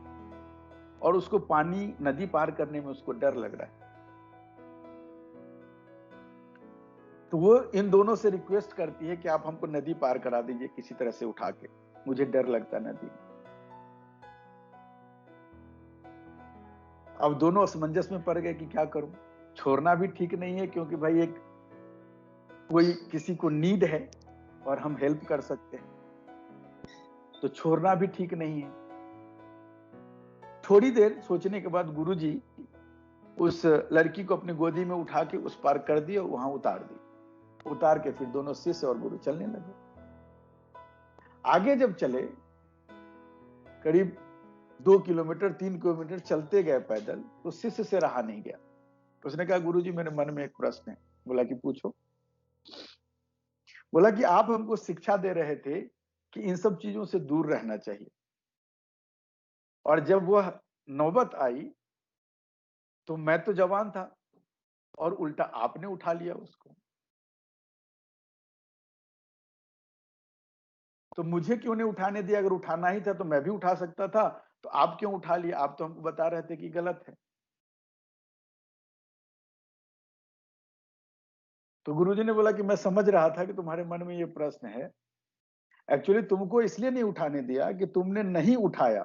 और उसको पानी, नदी पार करने में उसको डर लग रहा है। तो वो इन दोनों से रिक्वेस्ट करती है कि आप हमको नदी पार करा दीजिए किसी तरह से उठा के, मुझे डर लगता है नदी। अब दोनों असमंजस में पड़ गए कि क्या करूं। छोड़ना भी ठीक नहीं है क्योंकि भाई एक कोई किसी को नीड है और हम हेल्प कर सकते हैं, तो छोड़ना भी ठीक नहीं है। थोड़ी देर सोचने के बाद गुरुजी उस लड़की को अपनी गोदी में उठा के उस पार कर दिया, वहां उतार दी। उतार के फिर दोनों शिष्य और गुरु चलने लगे। आगे जब चले, करीब 2 किलोमीटर 3 किलोमीटर चलते गए पैदल, तो शिष्य से रहा नहीं गया। उसने कहा गुरुजी मेरे मन में एक प्रश्न है। बोला कि पूछो। बोला कि आप हमको शिक्षा दे रहे थे कि इन सब चीजों से दूर रहना चाहिए, और जब वह नौबत आई तो मैं तो जवान था और उल्टा आपने उठा लिया उसको, तो मुझे क्यों नहीं उठाने दिया? अगर उठाना ही था तो मैं भी उठा सकता था, तो आप क्यों उठा लिया? आप तो हमको बता रहे थे कि गलत है। तो गुरुजी ने बोला कि मैं समझ रहा था कि तुम्हारे मन में ये प्रश्न है। एक्चुअली तुमको इसलिए नहीं उठाने दिया कि तुमने नहीं उठाया,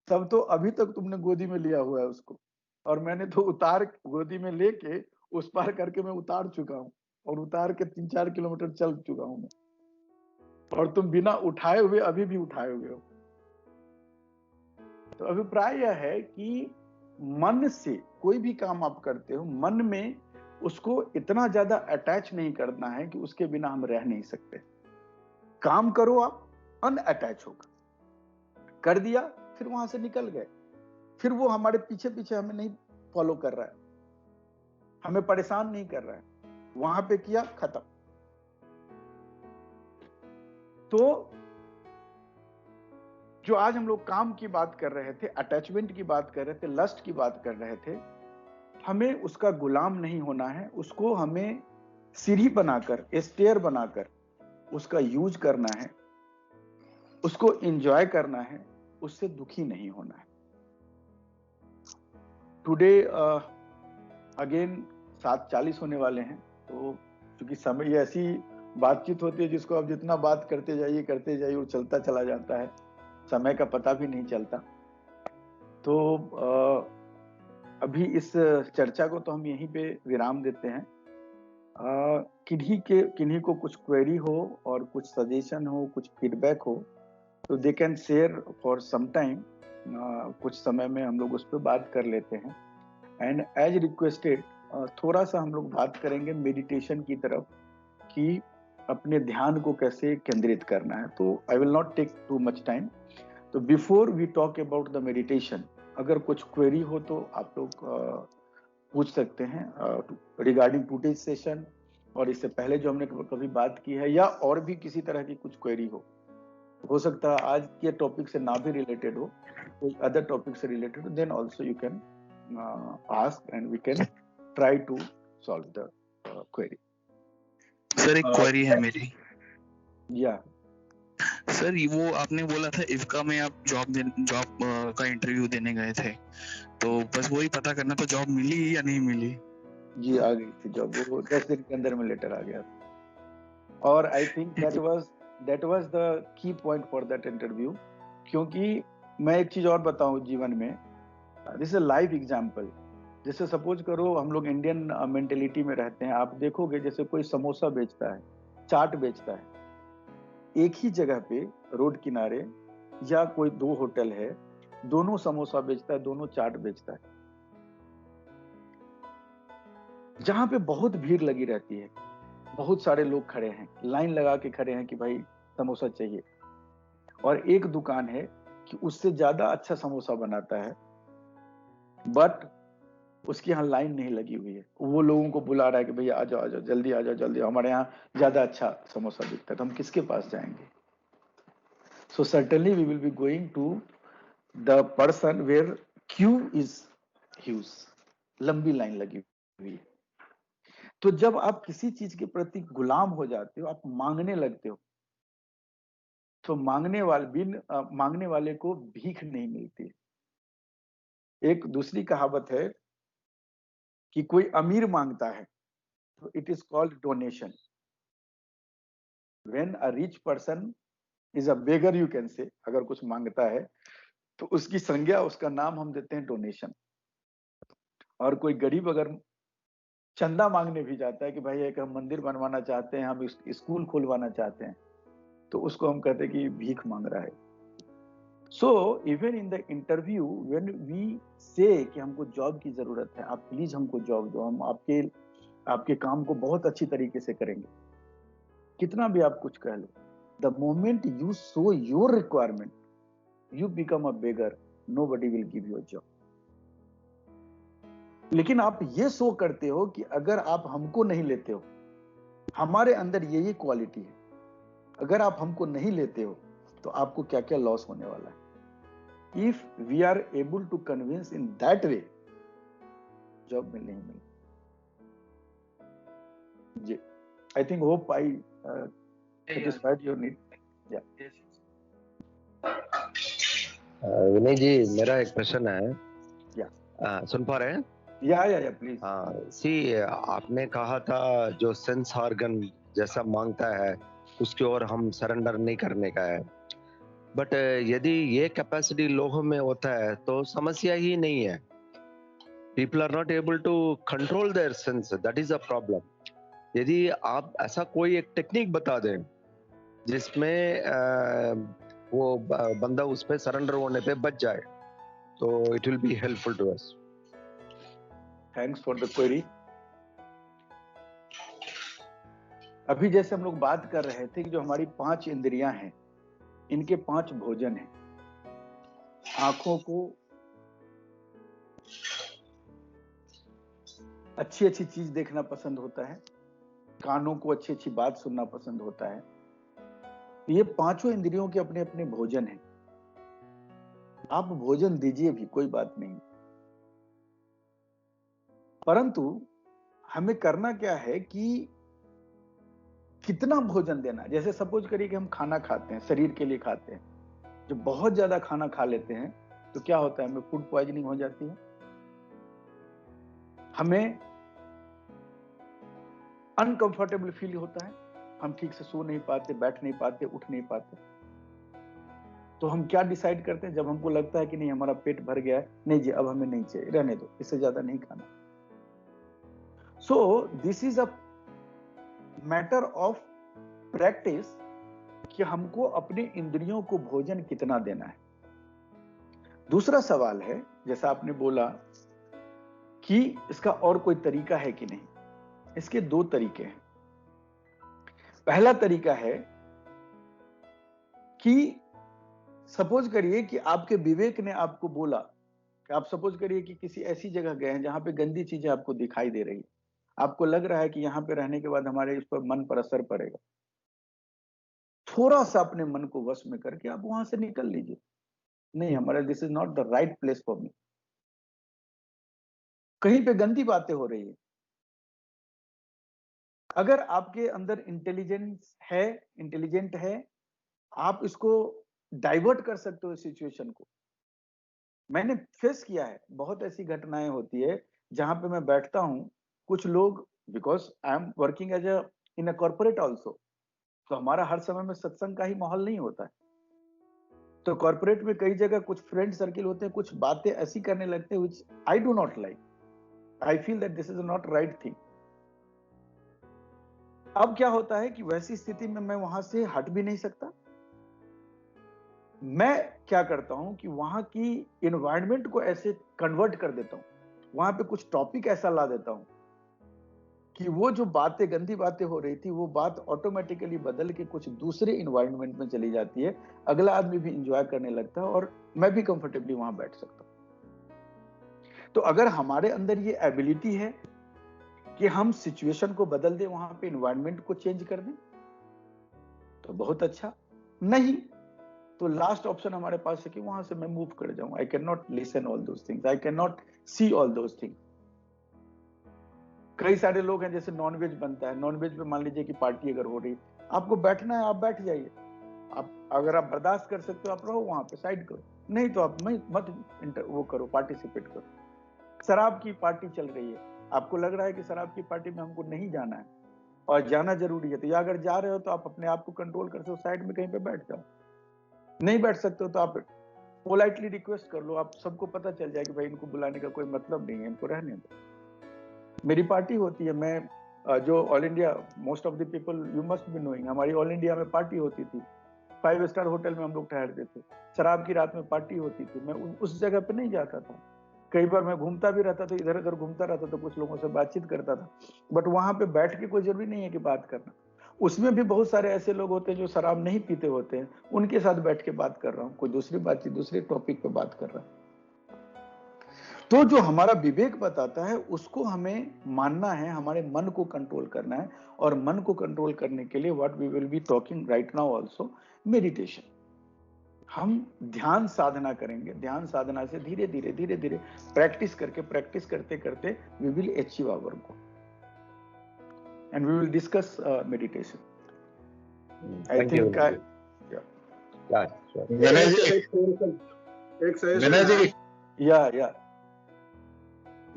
तब तो अभी तक तुमने गोदी में लिया हुआ है उसको, और मैंने तो उतार गोदी में लेके उस पार करके मैं उतार चुका हूँ, और उतार के 3-4 किलोमीटर चल चुका हूँ मैं, और तुम बिना उठाए हुए अभी भी उठाए हुए हो। तो अभिप्राय यह है कि मन से कोई भी काम आप करते हो, मन में उसको इतना ज्यादा अटैच नहीं करना है कि उसके बिना हम रह नहीं सकते। काम करो, आप अनअटैच होकर कर दिया, फिर वहां से निकल गए, फिर वो हमारे पीछे पीछे हमें नहीं फॉलो कर रहा है, हमें परेशान नहीं कर रहा है, वहां पे किया, खत्म। तो जो आज हम लोग काम की बात कर रहे थे, अटैचमेंट की बात कर रहे थे, लस्ट की बात कर रहे थे, हमें उसका गुलाम नहीं होना है। उसको हमें सीढ़ी बनाकर, स्टेयर बनाकर उसका यूज करना है, उसको एंजॉय करना है, उससे दुखी नहीं होना है। टुडे अगेन 7:40 होने वाले हैं, तो क्योंकि समय, ये ऐसी बातचीत होती है जिसको आप जितना बात करते जाइए वो चलता चला जाता है, समय का पता भी नहीं चलता। तो अभी इस चर्चा को तो हम यहीं पे विराम देते हैं। किन्हीं को कुछ क्वेरी हो और कुछ सजेशन हो, कुछ फीडबैक हो, तो they can share for some time. कुछ समय में हम लोग उस पर बात कर लेते हैं। एंड एज रिक्वेस्टेड, थोड़ा सा हम लोग बात करेंगे मेडिटेशन की तरफ, कि अपने ध्यान को कैसे केंद्रित करना है। तो I will not take too much time. तो before we talk about the meditation, अगर कुछ क्वेरी हो तो आप लोग पूछ सकते हैं रिगार्डिंग टुडेज सेशन, और इससे पहले जो हमने कभी बात की है, या और भी किसी तरह की कुछ क्वेरी हो सकता है आज के टॉपिक से ना भी रिलेटेड हो, कोई अदर टॉपिक से रिलेटेड हो, then also you can ask and we can try to solve the query. Sir एक क्वेरी है मेरी। या सर वो आपने बोला था इफ्का में आप जॉब का इंटरव्यू देने गए थे, तो बस वही पता करना, तो जॉब मिली या नहीं मिली? जी आ गई थी जॉब, वो 10 दिन के अंदर में लेटर आ गया था। और I think that was the key point for that interview. क्योंकि मैं एक चीज और बताऊं जीवन में, दिस इज लाइव एग्जाम्पल। जैसे सपोज करो हम लोग इंडियन मेंटेलिटी में रहते हैं, आप देखोगे जैसे कोई समोसा बेचता है, चाट बेचता है, एक ही जगह पे रोड किनारे या कोई 2 होटल है, दोनों समोसा बेचता है, दोनों चाट बेचता है। जहां पे बहुत भीड़ लगी रहती है, बहुत सारे लोग खड़े हैं, लाइन लगा के खड़े हैं कि भाई समोसा चाहिए, और एक दुकान है कि उससे ज्यादा अच्छा समोसा बनाता है, बट उसके यहाँ लाइन नहीं लगी हुई है, वो लोगों को बुला रहा है कि भैया आ जाओ जल्दी आ जाओ जल्दी, हमारे यहाँ ज्यादा अच्छा समोसा बिकता है, तो हम किसके पास जाएंगे? So certainly we will be going to the person where queue is huge, लंबी लाइन लगी हुई है। तो जब आप किसी चीज के प्रति गुलाम हो जाते हो, आप मांगने लगते हो, तो मांगने वाले को भीख नहीं मिलती। एक दूसरी कहावत है कि कोई अमीर मांगता है तो it is called donation. When a rich person is a beggar, you can से, अगर कुछ मांगता है तो उसकी संज्ञा, उसका नाम हम देते हैं डोनेशन। और कोई गरीब अगर चंदा मांगने भी जाता है कि भाई एक हम मंदिर बनवाना चाहते हैं, हम स्कूल खुलवाना चाहते हैं, तो उसको हम कहते हैं कि भीख मांग रहा है। So even in the interview when we say कि हमको जॉब की जरूरत है, आप प्लीज हमको जॉब दो, हम आपके काम को बहुत अच्छी तरीके से करेंगे, कितना भी आप कुछ कह लो, the moment you show your requirement, you become a beggar, nobody will give you a job. लेकिन आप ये शो करते हो कि अगर आप हमको नहीं लेते हो, हमारे अंदर ये क्वालिटी है, अगर आप हमको नहीं लेते हो तो आपको क्या क्या लॉस होने वाला है। If we are able to convince in that way, job will नहीं मिले। जी, I think hope I satisfied your need. Yeah. विनय जी, मेरा एक प्रश्न है। Yeah. सुन पा रहे हैं? Yeah, please. आपने कहा था जो सेंस ऑर्गन जैसा मांगता है उसकी ओर हम सरेंडर नहीं करने का है, बट यदि ये कैपेसिटी लोगों में होता है तो समस्या ही नहीं है। People are not able to control their sense, that is a problem. यदि आप ऐसा कोई एक टेक्निक बता दें जिसमें वो बंदा उस पे सरेंडर होने पे बच जाए, तो it will be helpful to us. Thanks for the query. अभी जैसे हम लोग बात कर रहे थे कि जो हमारी 5 इंद्रियां हैं, इनके 5 भोजन हैं। आंखों को अच्छी अच्छी चीज देखना पसंद होता है, कानों को अच्छी अच्छी बात सुनना पसंद होता है। ये 5 इंद्रियों के अपने अपने भोजन हैं। आप भोजन दीजिए भी, कोई बात नहीं, परंतु हमें करना क्या है कि कितना भोजन देना। जैसे सपोज करिए कि हम खाना खाते हैं, शरीर के लिए खाते हैं, जो बहुत ज्यादा खाना खा लेते हैं तो क्या होता है, हमें फूड पॉइजनिंग हो जाती है, हमें अनकंफर्टेबल फील होता है, हम ठीक से सो नहीं पाते, बैठ नहीं पाते, उठ नहीं पाते। तो हम क्या डिसाइड करते हैं, जब हमको लगता है कि नहीं हमारा पेट भर गया है, नहीं जी अब हमें नहीं चाहिए, रहने दो, इससे ज्यादा नहीं खाना। So this is a matter of practice कि हमको अपने इंद्रियों को भोजन कितना देना है। दूसरा सवाल है, जैसा आपने बोला कि इसका और कोई तरीका है कि नहीं। इसके 2 तरीके हैं। पहला तरीका है कि सपोज करिए कि आपके विवेक ने आपको बोला कि आप सपोज करिए कि किसी ऐसी जगह गए हैं जहां पे गंदी चीजें आपको दिखाई दे रही, आपको लग रहा है कि यहां पे रहने के बाद हमारे इस पर मन पर असर पड़ेगा। थोड़ा सा अपने मन को वश में करके आप वहां से निकल लीजिए, नहीं हमारा this is not the right place for me. कहीं पे गंदी बातें हो रही है, अगर आपके अंदर इंटेलिजेंट है, आप इसको डाइवर्ट कर सकते हो सिचुएशन को। मैंने फेस किया है, बहुत ऐसी घटनाएं होती है जहां पे मैं बैठता हूँ, कुछ लोग, because I am working as a in a corporate also, तो हमारा हर समय में सत्संग का ही माहौल नहीं होता है। तो कॉर्पोरेट में कई जगह कुछ फ्रेंड सर्किल होते हैं, कुछ बातें ऐसी करने लगते हैं which I do not like, I feel that this is not right thing. अब क्या होता है कि वैसी स्थिति में मैं वहां से हट भी नहीं सकता। मैं क्या करता हूं कि वहां की इन्वायरमेंट को ऐसे कन्वर्ट कर देता हूं, वहां पे कुछ टॉपिक ऐसा ला देता हूं कि वो जो बातें, गंदी बातें हो रही थी, वो बात ऑटोमेटिकली बदल के कुछ दूसरे इन्वायरमेंट में चली जाती है, अगला आदमी भी इंजॉय करने लगता है और मैं भी कंफर्टेबली वहां बैठ सकता हूं। तो अगर हमारे अंदर ये एबिलिटी है कि हम सिचुएशन को बदल दें, वहां पे इन्वायरमेंट को चेंज कर दें, तो बहुत अच्छा। नहीं तो लास्ट ऑप्शन हमारे पास है कि वहां से मैं मूव कर जाऊं। I can not listen all those things, I can not see all those things. कई सारे लोग हैं, जैसे नॉनवेज बनता है, नॉनवेज में मान लीजिए कि पार्टी अगर हो रही, आपको बैठना है, आप बैठ जाइए। आप अगर आप बर्दाश्त कर सकते हो, आप रहो वहां पे, साइड करो, नहीं तो आप मत वो करो, पार्टिसिपेट करो। शराब की पार्टी चल रही है, आपको लग रहा है कि शराब की पार्टी में हमको नहीं जाना है और जाना जरूरी है, तो या अगर जा रहे हो तो आप अपने आप को कंट्रोल कर सकते हो, साइड में कहीं पे बैठ जाओ। नहीं बैठ सकते हो तो आप पोलाइटली रिक्वेस्ट कर लो, आप सबको पता चल जाए कि भाई इनको बुलाने का कोई मतलब नहीं है, इनको रहने दो। मेरी पार्टी होती है, मैं जो all India, most of the people you must be knowing, हमारी ऑल इंडिया में पार्टी होती थी, 5 स्टार होटल में हम लोग ठहरते थे, शराब की रात में पार्टी होती थी, मैं उस जगह पे नहीं जाता था। कई बार मैं घूमता भी रहता था, इधर उधर घूमता रहता था, कुछ लोगों से बातचीत करता था, बट वहां पे बैठ के कोई जरूरी नहीं है कि बात करना। उसमें भी बहुत सारे ऐसे लोग होते हैं जो शराब नहीं पीते होते हैं, उनके साथ बैठ के बात कर रहा हूँ, कोई दूसरी बातचीत, दूसरे टॉपिक पे बात कर रहा है। तो जो हमारा विवेक बताता है उसको हमें मानना है, हमारे मन को कंट्रोल करना है, और मन को कंट्रोल करने के लिए what we will be talking right now also, meditation. हम ध्यान साधना करेंगे, ध्यान साधना से धीरे धीरे धीरे धीरे प्रैक्टिस करते करते we will achieve our goal, and we will discuss meditation. I think Vinay ji, एक सही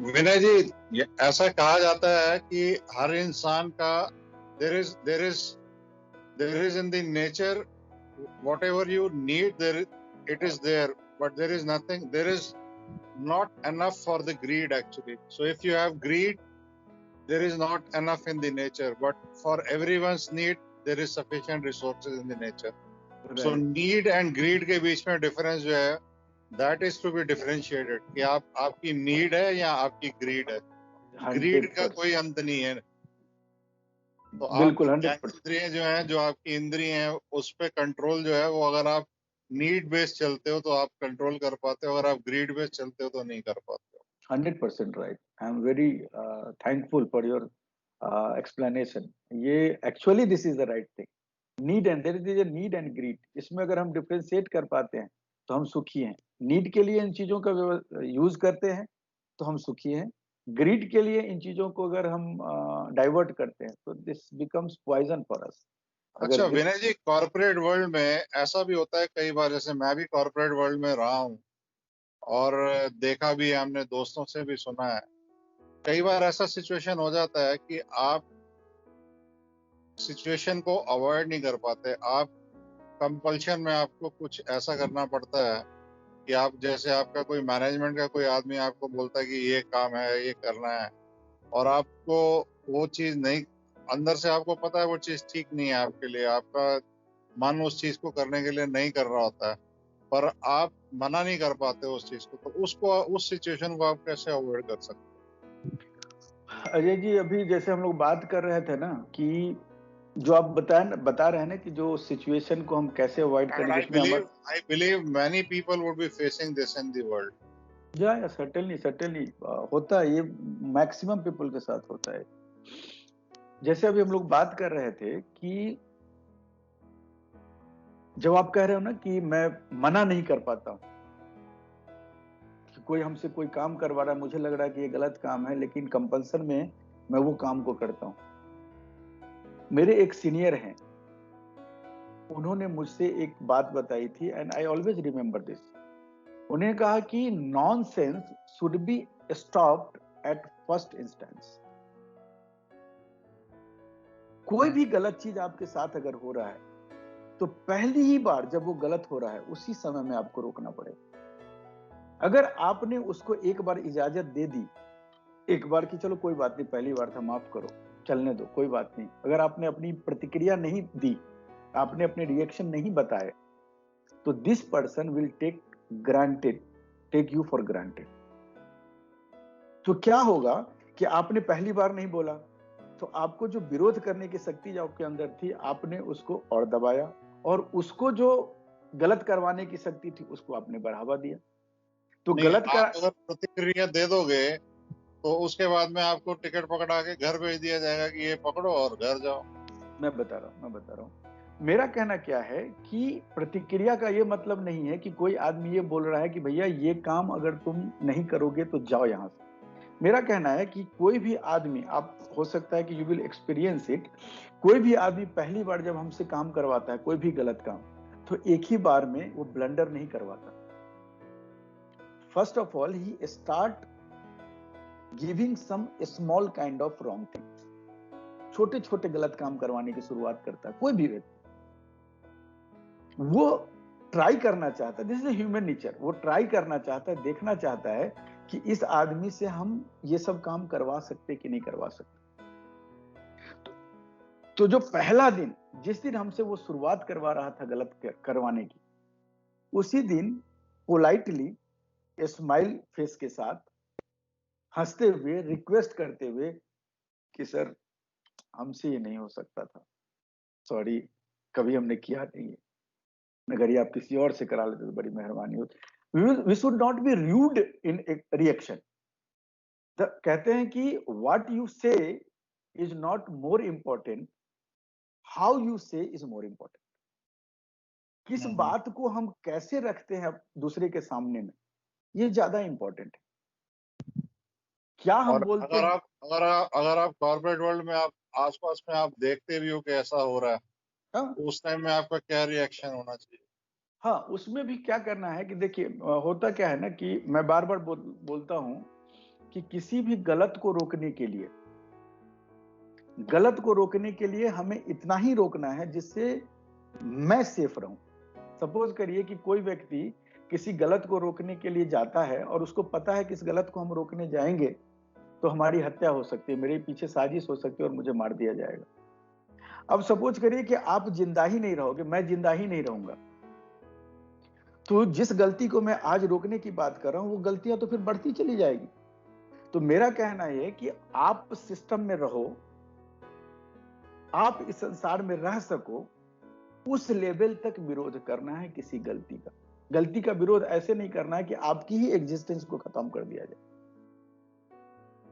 विनय जी, ऐसा कहा जाता है कि हर इंसान का there is in the nature whatever you need, it is there, but there is not enough for the greed actually. So if you have greed, there is not enough in the nature, but for everyone's need there is sufficient resources in the nature. Right. So need and greed के बीच में difference जो है, that is to be differentiated कि आपकी need है या आपकी greed है। greed का कोई अंत नहीं है। तो बिल्कुल 100% इंद्रियां जो हैं, जो आपकी इंद्रियां हैं, उस पे कंट्रोल जो है वो अगर आप नीड बेस्ड चलते हो तो आप कंट्रोल कर पाते हो, अगर आप ग्रीड बेस्ड चलते हो तो नहीं कर पाते हो। 100% right. I am very thankful for your explanation. ये actually this is the right thing. Need and there is a need and greed, इसमें अगर हम डिफरेंशिएट कर पाते हैं तो हम सुखी हैं। नीड के लिए इन चीजों का यूज करते हैं तो हम सुखी हैं, ग्रीड के लिए इन चीजों को अगर हम डाइवर्ट करते हैं तो this becomes poison for us. अच्छा विनय जी, कॉर्पोरेट वर्ल्ड में ऐसा भी होता है कई बार, जैसे मैं भी कॉर्पोरेट वर्ल्ड में रहा हूँ और देखा भी है, हमने दोस्तों से भी सुना है, कई बार ऐसा सिचुएशन हो जाता है कि आप सिचुएशन को अवॉइड नहीं कर पाते, आप कंपल्शन में आपको कुछ ऐसा करना पड़ता है कि आप, जैसे आपका कोई मैनेजमेंट का कोई आदमी आपको बोलता है कि ये काम है, ये करना है, और आपको वो चीज नहीं, अंदर से आपको पता है वो चीज ठीक नहीं है आपके लिए, आपका मन उस चीज को करने के लिए नहीं कर रहा होता है, पर आप मना नहीं कर पाते उस चीज को, तो उसको, उस सिचुएशन को आप कैसे अवॉइड कर सकते हैं? अजय जी, अभी जैसे हम लोग बात कर रहे थे ना कि जो आप बता रहे हैं ना कि जो सिचुएशन को हम कैसे अवॉइड करें, I believe many people would be facing this in the world. या certainly होता है, ये मैक्सिमम पीपल के साथ होता है। जैसे अभी हम लोग बात कर रहे थे कि जब आप कह रहे हो ना कि मैं मना नहीं कर पाता हूं, कि कोई हमसे कोई काम करवा रहा है, मुझे लग रहा है कि ये गलत काम है, लेकिन कंपल्सन में मैं वो काम को करता हूं। मेरे एक सीनियर हैं, उन्होंने मुझसे एक बात बताई थी, and I always remember this. उन्हें कहा कि nonsense should be stopped at first instance. कोई भी गलत चीज आपके साथ अगर हो रहा है तो पहली ही बार जब वो गलत हो रहा है उसी समय में आपको रोकना पड़ेगा। अगर आपने उसको एक बार इजाजत दे दी, एक बार कि चलो कोई बात नहीं, पहली बार था, माफ करो, चलने दो, कोई बात नहीं, अगर आपने अपनी प्रतिक्रिया नहीं दी, आपने अपने रिएक्शन नहीं बताए, तो this person will take you for granted. तो क्या होगा कि आपने पहली बार नहीं बोला तो आपको जो विरोध करने की शक्ति जो आपके अंदर थी, आपने उसको और दबाया, और उसको जो गलत करवाने की शक्ति थी उसको आपने बढ़ावा दिया। तो गलत आप अगर प्रतिक्रिया दे दोगे तो उसके बाद में आपको टिकट पकड़ा के घर भेज दिया जाएगा कि ये पकड़ो और घर जाओ। मैं बता रहा हूँ मेरा कहना क्या है कि प्रतिक्रिया का ये मतलब नहीं है कि कोई आदमी ये बोल रहा है कि भैया ये काम अगर तुम नहीं करोगे तो जाओ यहां से। मेरा कहना है कि कोई भी आदमी, आप हो सकता है कि यू विल एक्सपीरियंस इट, कोई भी आदमी पहली बार जब हमसे काम करवाता है, कोई भी गलत काम, तो एक ही बार में वो ब्लंडर नहीं करवाता। First of all he start giving some small kind of wrong thing. छोटे छोटे गलत काम करवाने की शुरुआत करता है कोई भी व्यक्ति। वो ट्राई करना चाहता है, दिस इज ह्यूमन नेचर, वो ट्राई करना चाहता है, देखना चाहता है कि इस आदमी से हम ये सब काम करवा सकते कि नहीं करवा सकते। तो जो पहला दिन, जिस दिन हमसे वो शुरुआत करवा रहा था गलत करवाने की, उसी दिन पोलाइटली स्माइल फेस के साथ हंसते हुए रिक्वेस्ट करते हुए कि सर हमसे ये नहीं हो सकता था, सॉरी, कभी हमने किया नहीं है, अगर ये आप किसी और से करा लेते तो बड़ी मेहरबानी होती। We should not be rude in reaction. कहते हैं कि what you say is not more important, how you say is more important. किस बात को हम कैसे रखते हैं दूसरे के सामने में, ये ज्यादा इंपॉर्टेंट है। क्या हम बोलते हैं। अगर आप कॉर्पोरेट वर्ल्ड में आप आसपास में आप देखते भी हो कि ऐसा हो रहा है, हाँ? उस टाइम में आपका क्या रिएक्शन होना चाहिए? हाँ, उसमें भी क्या करना है कि देखिए, होता क्या है ना कि मैं बार बार बोलता हूं कि किसी भी गलत को रोकने के लिए हमें इतना ही रोकना है जिससे मैं सेफ रहूं। सपोज करिए कि कोई व्यक्ति किसी गलत को रोकने के लिए जाता है और उसको पता है कि इस गलत को हम रोकने जाएंगे तो हमारी हत्या हो सकती है, मेरे पीछे साजिश हो सकती है और मुझे मार दिया जाएगा। अब सपोज करिए कि आप जिंदा ही नहीं रहोगे, मैं जिंदा ही नहीं रहूंगा, तो जिस गलती को मैं आज रोकने की बात कर रहा हूं वो गलतियां तो फिर बढ़ती चली जाएगी। तो मेरा कहना है कि आप सिस्टम में रहो, आप इस संसार में रह सको, उस लेवल तक विरोध करना है किसी गलती का विरोध ऐसे नहीं करना है कि आपकी ही एग्जिस्टेंस को खत्म कर दिया जाए।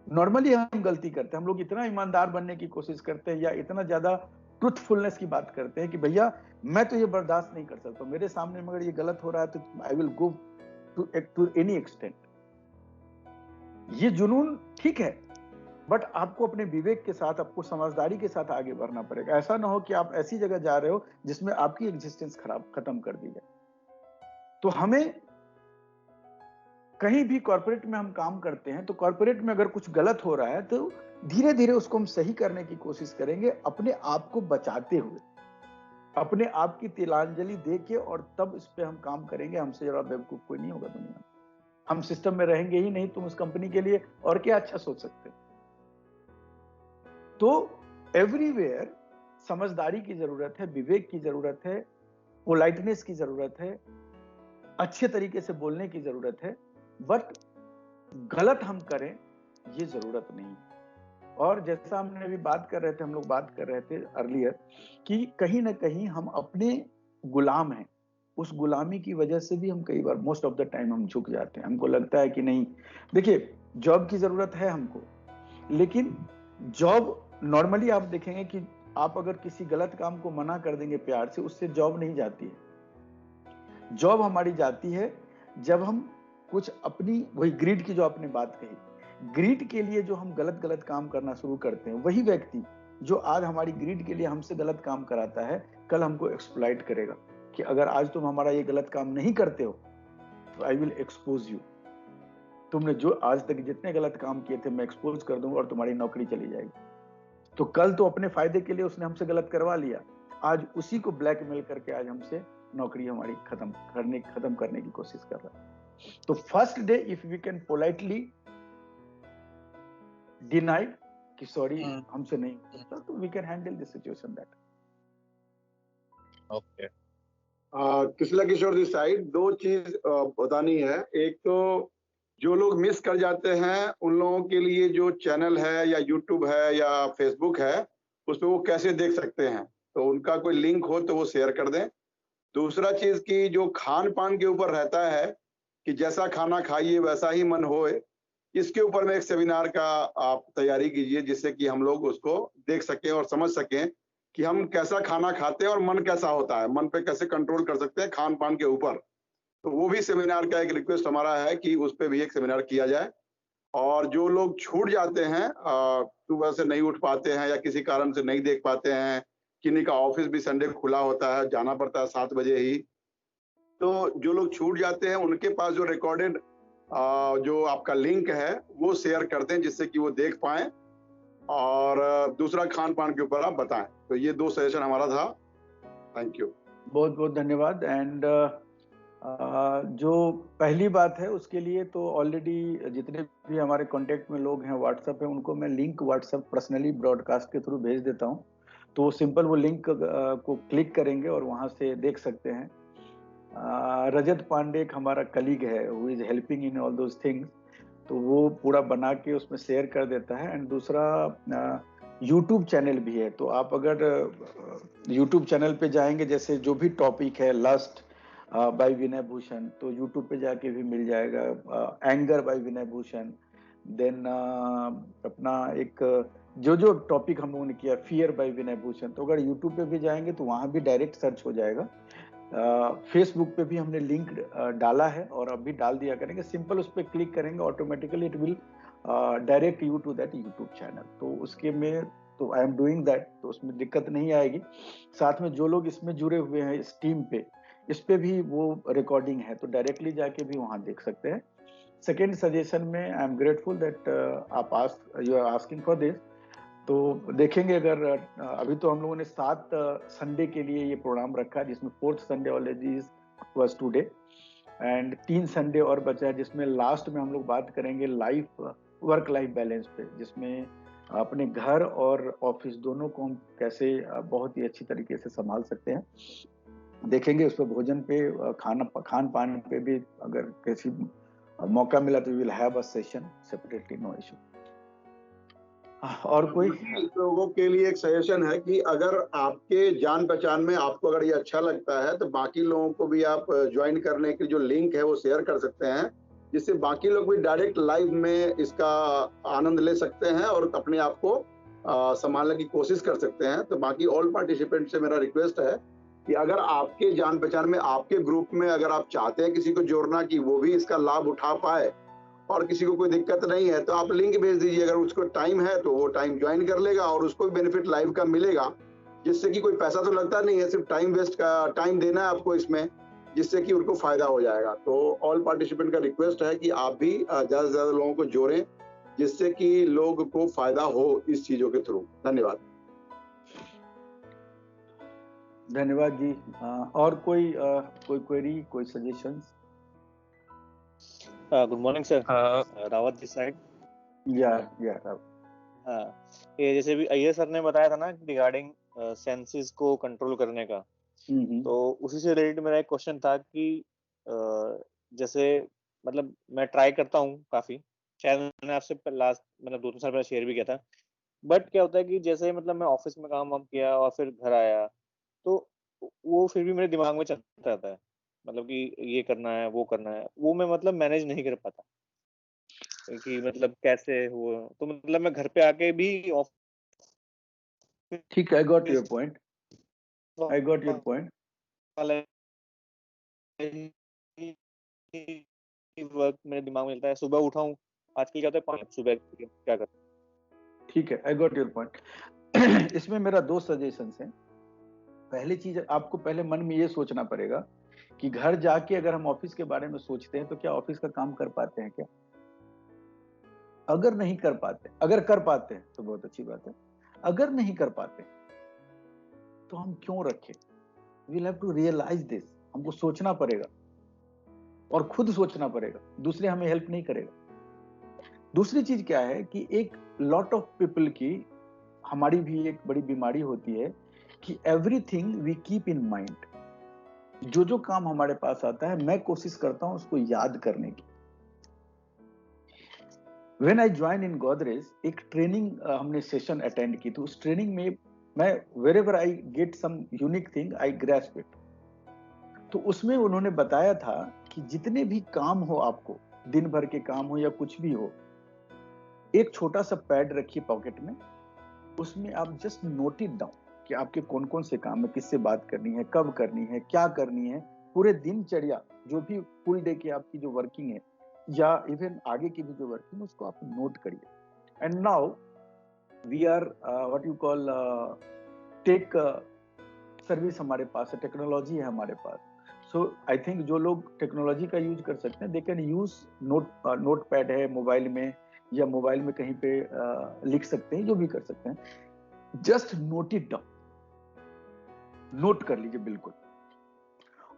नॉर्मली हम गलती करते हैं, हम लोग इतना ईमानदार बनने की कोशिश करते हैं या इतना ज्यादा ट्रुथफुलनेस की बात करते हैं कि भैया मैं तो ये बर्दाश्त नहीं कर सकता, मेरे सामने मगर ये गलत हो रहा है तो I will go to any extent. ये जुनून ठीक है, बट आपको अपने विवेक के साथ, आपको समझदारी के साथ आगे बढ़ना पड़ेगा। ऐसा ना हो कि आप ऐसी जगह जा रहे हो जिसमें आपकी एग्जिस्टेंस खत्म कर दी जाए। तो हमें कहीं भी कॉर्पोरेट में हम काम करते हैं तो कॉर्पोरेट में अगर कुछ गलत हो रहा है तो धीरे धीरे उसको हम सही करने की कोशिश करेंगे, अपने आप को बचाते हुए, अपने आप की तिलांजलि दे के, और तब इस पे हम काम करेंगे। हमसे जरा बेवकूफ कोई नहीं होगा दुनिया में। हम सिस्टम में रहेंगे ही नहीं, तुम उस कंपनी के लिए और क्या अच्छा सोच सकते। तो एवरीवेयर समझदारी की जरूरत है, विवेक की जरूरत है, पोलाइटनेस की जरूरत है, अच्छे तरीके से बोलने की जरूरत है, बट गलत हम करें ये जरूरत नहीं। और जैसा हमने अभी हम लोग बात कर रहे थे अर्लियर कि कहीं ना कहीं हम अपने गुलाम हैं, उस गुलामी की वजह से भी हम कई बार, मोस्ट ऑफ द टाइम, हम झुक जाते हैं। हमको लगता है कि नहीं, देखिए जॉब की जरूरत है हमको, लेकिन जॉब नॉर्मली आप देखेंगे कि आप अगर किसी गलत काम को मना कर देंगे प्यार से, उससे जॉब नहीं जाती है। जॉब हमारी जाती है जब हम कुछ अपनी, वही ग्रीड की जो आपने बात कही, ग्रीड के लिए जो हम गलत काम करना शुरू करते हैं, वही व्यक्ति जो आज हमारी ग्रीड के लिए हमसे गलत काम कराता है, कल हमको एक्सप्लॉइट करेगा कि अगर आज तुम हमारा ये गलत काम नहीं करते हो आई विल एक्सपोज यू। तुमने जो आज तक जितने गलत काम किए थे मैं एक्सपोज कर दूंगा और तुम्हारी नौकरी चली जाएगी। तो कल तो अपने फायदे के लिए उसने हमसे गलत करवा लिया, आज उसी को ब्लैकमेल करके आज हमसे नौकरी हमारी खत्म करने की कोशिश कर रहा है। तो first day if we can politely deny कि सॉरी हमसे नहीं हो सकता, तो we can handle this situation that. Okay, Krishna Kishore ji side दो चीज बतानी है। एक तो जो लोग मिस कर जाते हैं उन लोगों के लिए जो चैनल है या यूट्यूब है या फेसबुक है उसमें वो कैसे देख सकते हैं, तो उनका कोई लिंक हो तो वो शेयर कर दें। दूसरा चीज की जो खान पान के ऊपर रहता है कि जैसा खाना खाइए वैसा ही मन होए, इसके ऊपर में एक सेमिनार का आप तैयारी कीजिए जिससे कि हम लोग उसको देख सकें और समझ सकें कि हम कैसा खाना खाते हैं और मन कैसा होता है, मन पे कैसे कंट्रोल कर सकते हैं खान पान के ऊपर। तो वो भी सेमिनार का एक रिक्वेस्ट हमारा है कि उस पर भी एक सेमिनार किया जाए। और जो लोग छूट जाते हैं, सुबह से नहीं उठ पाते हैं या किसी कारण से नहीं देख पाते हैं, किन्हीं का ऑफिस भी संडे खुला होता है, जाना पड़ता है 7 बजे ही, तो जो लोग छूट जाते हैं उनके पास जो रिकॉर्डेड जो आपका लिंक है वो शेयर कर दें जिससे कि वो देख पाएं। और दूसरा खान पान के ऊपर आप बताएं। तो ये 2 सजेशन हमारा था। थैंक यू, बहुत बहुत धन्यवाद। एंड जो पहली बात है उसके लिए तो ऑलरेडी जितने भी हमारे कांटेक्ट में लोग हैं, व्हाट्सएप है, उनको मैं लिंक व्हाट्सएप पर्सनली ब्रॉडकास्ट के थ्रू भेज देता हूं। तो सिंपल वो लिंक को क्लिक करेंगे और वहां से देख सकते हैं। रजत पांडे एक हमारा कलीग है who is helping in all those things, तो वो पूरा बना के उसमें शेयर कर देता है। एंड दूसरा यूट्यूब चैनल भी है, तो आप अगर यूट्यूब चैनल पे जाएंगे, जैसे जो भी टॉपिक है लस्ट बाय विनय भूषण, तो यूट्यूब पे जाके भी मिल जाएगा। एंगर बाय विनय भूषण, देन अपना एक जो टॉपिक हम लोगों ने किया फियर बाय विनय भूषण, तो अगर यूट्यूब पे भी जाएंगे तो वहां भी डायरेक्ट सर्च हो जाएगा। फेसबुक पे भी हमने लिंक डाला है और अभी डाल दिया करेंगे, सिंपल उस पर क्लिक करेंगे, automatically it will direct you to that YouTube channel. तो उसके में तो आई एम डूइंग दैट, तो उसमें दिक्कत नहीं आएगी। साथ में जो लोग इसमें जुड़े हुए हैं इस टीम पे, इस पे भी वो रिकॉर्डिंग है, तो डायरेक्टली जाके भी वहां देख सकते हैं। सेकेंड सजेशन में आई एम ग्रेटफुल दैट आप you are asking for this. तो देखेंगे, अगर अभी तो हम लोगों ने 7 संडे के लिए ये प्रोग्राम रखा है, जिसमें 4th Sunday already was today, and 3 Sunday और बचा है, जिसमें लास्ट में हम लोग बात करेंगे वर्क लाइफ बैलेंस पे, जिसमें अपने घर और ऑफिस दोनों को हम कैसे बहुत ही अच्छी तरीके से संभाल सकते हैं। देखेंगे उस पर भोजन पे, खान पान पे भी अगर किसी मौका मिला तो will have a session separately, no issue. और कोई लोगों के लिए एक सजेशन है कि अगर आपके जान पहचान में आपको अगर ये अच्छा लगता है तो बाकी लोगों को भी आप ज्वाइन करने की जो लिंक है वो शेयर कर सकते हैं, जिससे बाकी लोग भी डायरेक्ट लाइव में इसका आनंद ले सकते हैं और अपने आप को संभालने की कोशिश कर सकते हैं। तो बाकी ऑल पार्टिसिपेंट से मेरा रिक्वेस्ट है कि अगर आपके जान पहचान में आपके ग्रुप में अगर आप चाहते हैं किसी को जोड़ना कि वो भी इसका लाभ उठा पाए और किसी को कोई दिक्कत नहीं है, तो आप लिंक भेज दीजिए। अगर उसको टाइम है तो वो टाइम ज्वाइन कर लेगा और उसको भी बेनिफिट लाइव का मिलेगा, जिससे कि कोई पैसा तो लगता नहीं है, सिर्फ टाइम वेस्ट का टाइम देना है आपको इसमें, जिससे कि उनको फायदा हो जाएगा। तो ऑल पार्टिसिपेंट का रिक्वेस्ट है कि आप भी ज्यादा से ज्यादा लोगों को जोड़ें, जिससे कि लोग को फायदा हो इस चीजों के थ्रू। धन्यवाद। धन्यवाद जी। और कोई क्वेरी, कोई suggestions? Good morning sir, Rawat this side. या ये जैसे भी अय्यर सर ने बताया था ना रिगार्डिंग सेंसेस को कंट्रोल करने का, तो उसी से रिलेटेड मेरा एक क्वेश्चन था कि जैसे मतलब मैं ट्राई करता हूँ काफी, शायद मैंने आपसे लास्ट मतलब 2-3 साल पहले शेयर भी किया था, बट क्या होता है कि जैसे मतलब मैं ऑफिस में काम वाम किया और फिर घर आया तो वो फिर भी मेरे दिमाग में चलता रहता है, मतलब कि ये करना है वो करना है, वो मैं मतलब मैनेज नहीं कर पाता कि मतलब कैसे हो, तो मतलब मैं घर पे आके भी ठीक है, I got your point. Work मेरे दिमाग में चलता है, सुबह उठा हूँ आजकल क्या होता है सुबह क्या कर। ठीक है, आई गॉट योर पॉइंट। इसमें मेरा 2 सजेशंस हैं। पहली चीज, आपको पहले मन में ये सोचना पड़ेगा कि घर जाके अगर हम ऑफिस के बारे में सोचते हैं तो क्या ऑफिस का काम कर पाते हैं क्या? अगर नहीं कर पाते, अगर कर पाते हैं तो बहुत अच्छी बात है, अगर नहीं कर पाते तो हम क्यों रखें? We'll have to realise this. हमको सोचना पड़ेगा और खुद सोचना पड़ेगा, दूसरे हमें हेल्प नहीं करेगा। दूसरी चीज क्या है कि एक लॉट ऑफ पीपल की, हमारी भी एक बड़ी बीमारी होती है कि everything we keep in mind. जो काम हमारे पास आता है मैं कोशिश करता हूं उसको याद करने की। When I joined in Godrej, एक ट्रेनिंग हमने सेशन अटेंड की थी। उस ट्रेनिंग में मैं wherever I get some unique thing, I grasp it। तो उसमें उन्होंने बताया था कि जितने भी काम हो आपको, दिन भर के काम हो या कुछ भी हो, एक छोटा सा पैड रखिए पॉकेट में, उसमें आप जस्ट नोट इट डाउन कि आपके कौन कौन से काम है, किससे बात करनी है, कब करनी है, क्या करनी है, पूरे दिनचर्या जो भी फुल डे की आपकी जो वर्किंग है या इवन आगे की भी जो वर्किंग, उसको आप नोट करिए। And now we are what you call tech service हमारे पास है, टेक्नोलॉजी है हमारे पास। सो आई थिंक जो लोग टेक्नोलॉजी का यूज कर सकते हैं, they can use note pad है मोबाइल में, या मोबाइल में कहीं पे लिख सकते हैं, जो भी कर सकते हैं। Just note it down, note कर लीजिए बिल्कुल।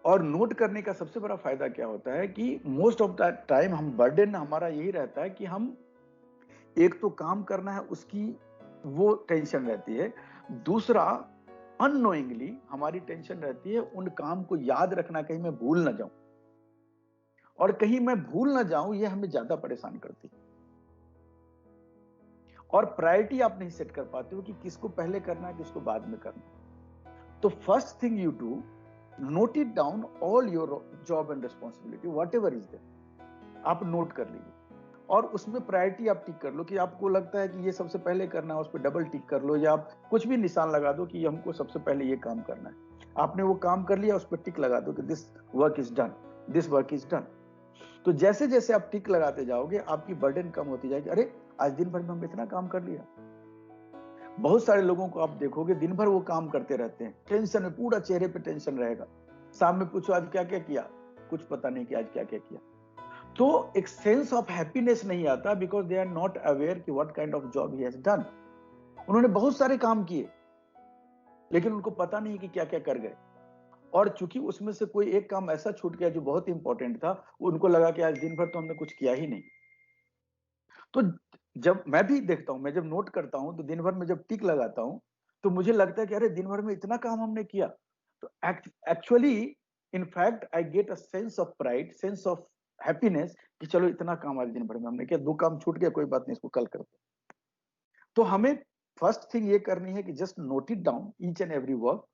और नोट करने का सबसे बड़ा फायदा क्या होता है कि मोस्ट ऑफ द टाइम हम बर्डन हमारा यही रहता है कि हम एक तो काम करना है उसकी वो टेंशन रहती है, दूसरा अननोइंगली हमारी टेंशन रहती है उन काम को याद रखना, कहीं मैं भूल ना जाऊं, और कहीं मैं भूल ना जाऊं ये हमें ज्यादा परेशान करती है। और प्रायोरिटी आप नहीं सेट कर पाते हो कि किसको पहले करना है, किसको बाद में करना है। तो first thing you do, note it down all your job and responsibility whatever is there, आप नोट कर लीजिए और उसमें प्रायोरिटी आप टिक कर लो कि आपको लगता है कि ये सबसे पहले करना है, उस पर डबल टिक कर लो, या आप कुछ भी निशान लगा दो कि हमको सबसे पहले ये काम करना है। आपने वो काम कर लिया, उस पर टिक लगा दो कि this work is done, this work is done. तो जैसे जैसे आप टिक लगाते जाओगे आपकी बर्डन कम होती जाएगी। अरे आज दिन भर में हम इतना काम कर लिया। बहुत सारे लोगों को आप देखोगे दिन भर वो काम करते रहते हैं, टेंशन में, पूरा चेहरे पे टेंशन रहेगा। शाम में पूछो आज क्या क्या किया, कुछ पता नहीं कि आज क्या क्या किया। तो एक सेंस ऑफ हैप्पीनेस नहीं आता, because they are not aware कि what kind of job he has done. उन्होंने बहुत सारे काम किए लेकिन उनको पता नहीं कि क्या क्या कर गए, और चूंकि उसमें से कोई एक काम ऐसा छूट गया जो बहुत इंपॉर्टेंट था, उनको लगा कि आज दिन भर तो हमने कुछ किया ही नहीं। तो जब मैं भी देखता हूं, मैं जब नोट करता हूं तो दिन भर में जब टिक लगाता हूं तो मुझे लगता है कि अरे दिन भर में इतना काम हमने किया। तो actually in fact I get a sense of pride, sense of happiness कि चलो इतना काम आज दिन भर में हमने किया, 2 काम छूट गया, कोई बात नहीं, इसको कल करते। तो हमें फर्स्ट थिंग ये करनी है कि just note it down each and every work.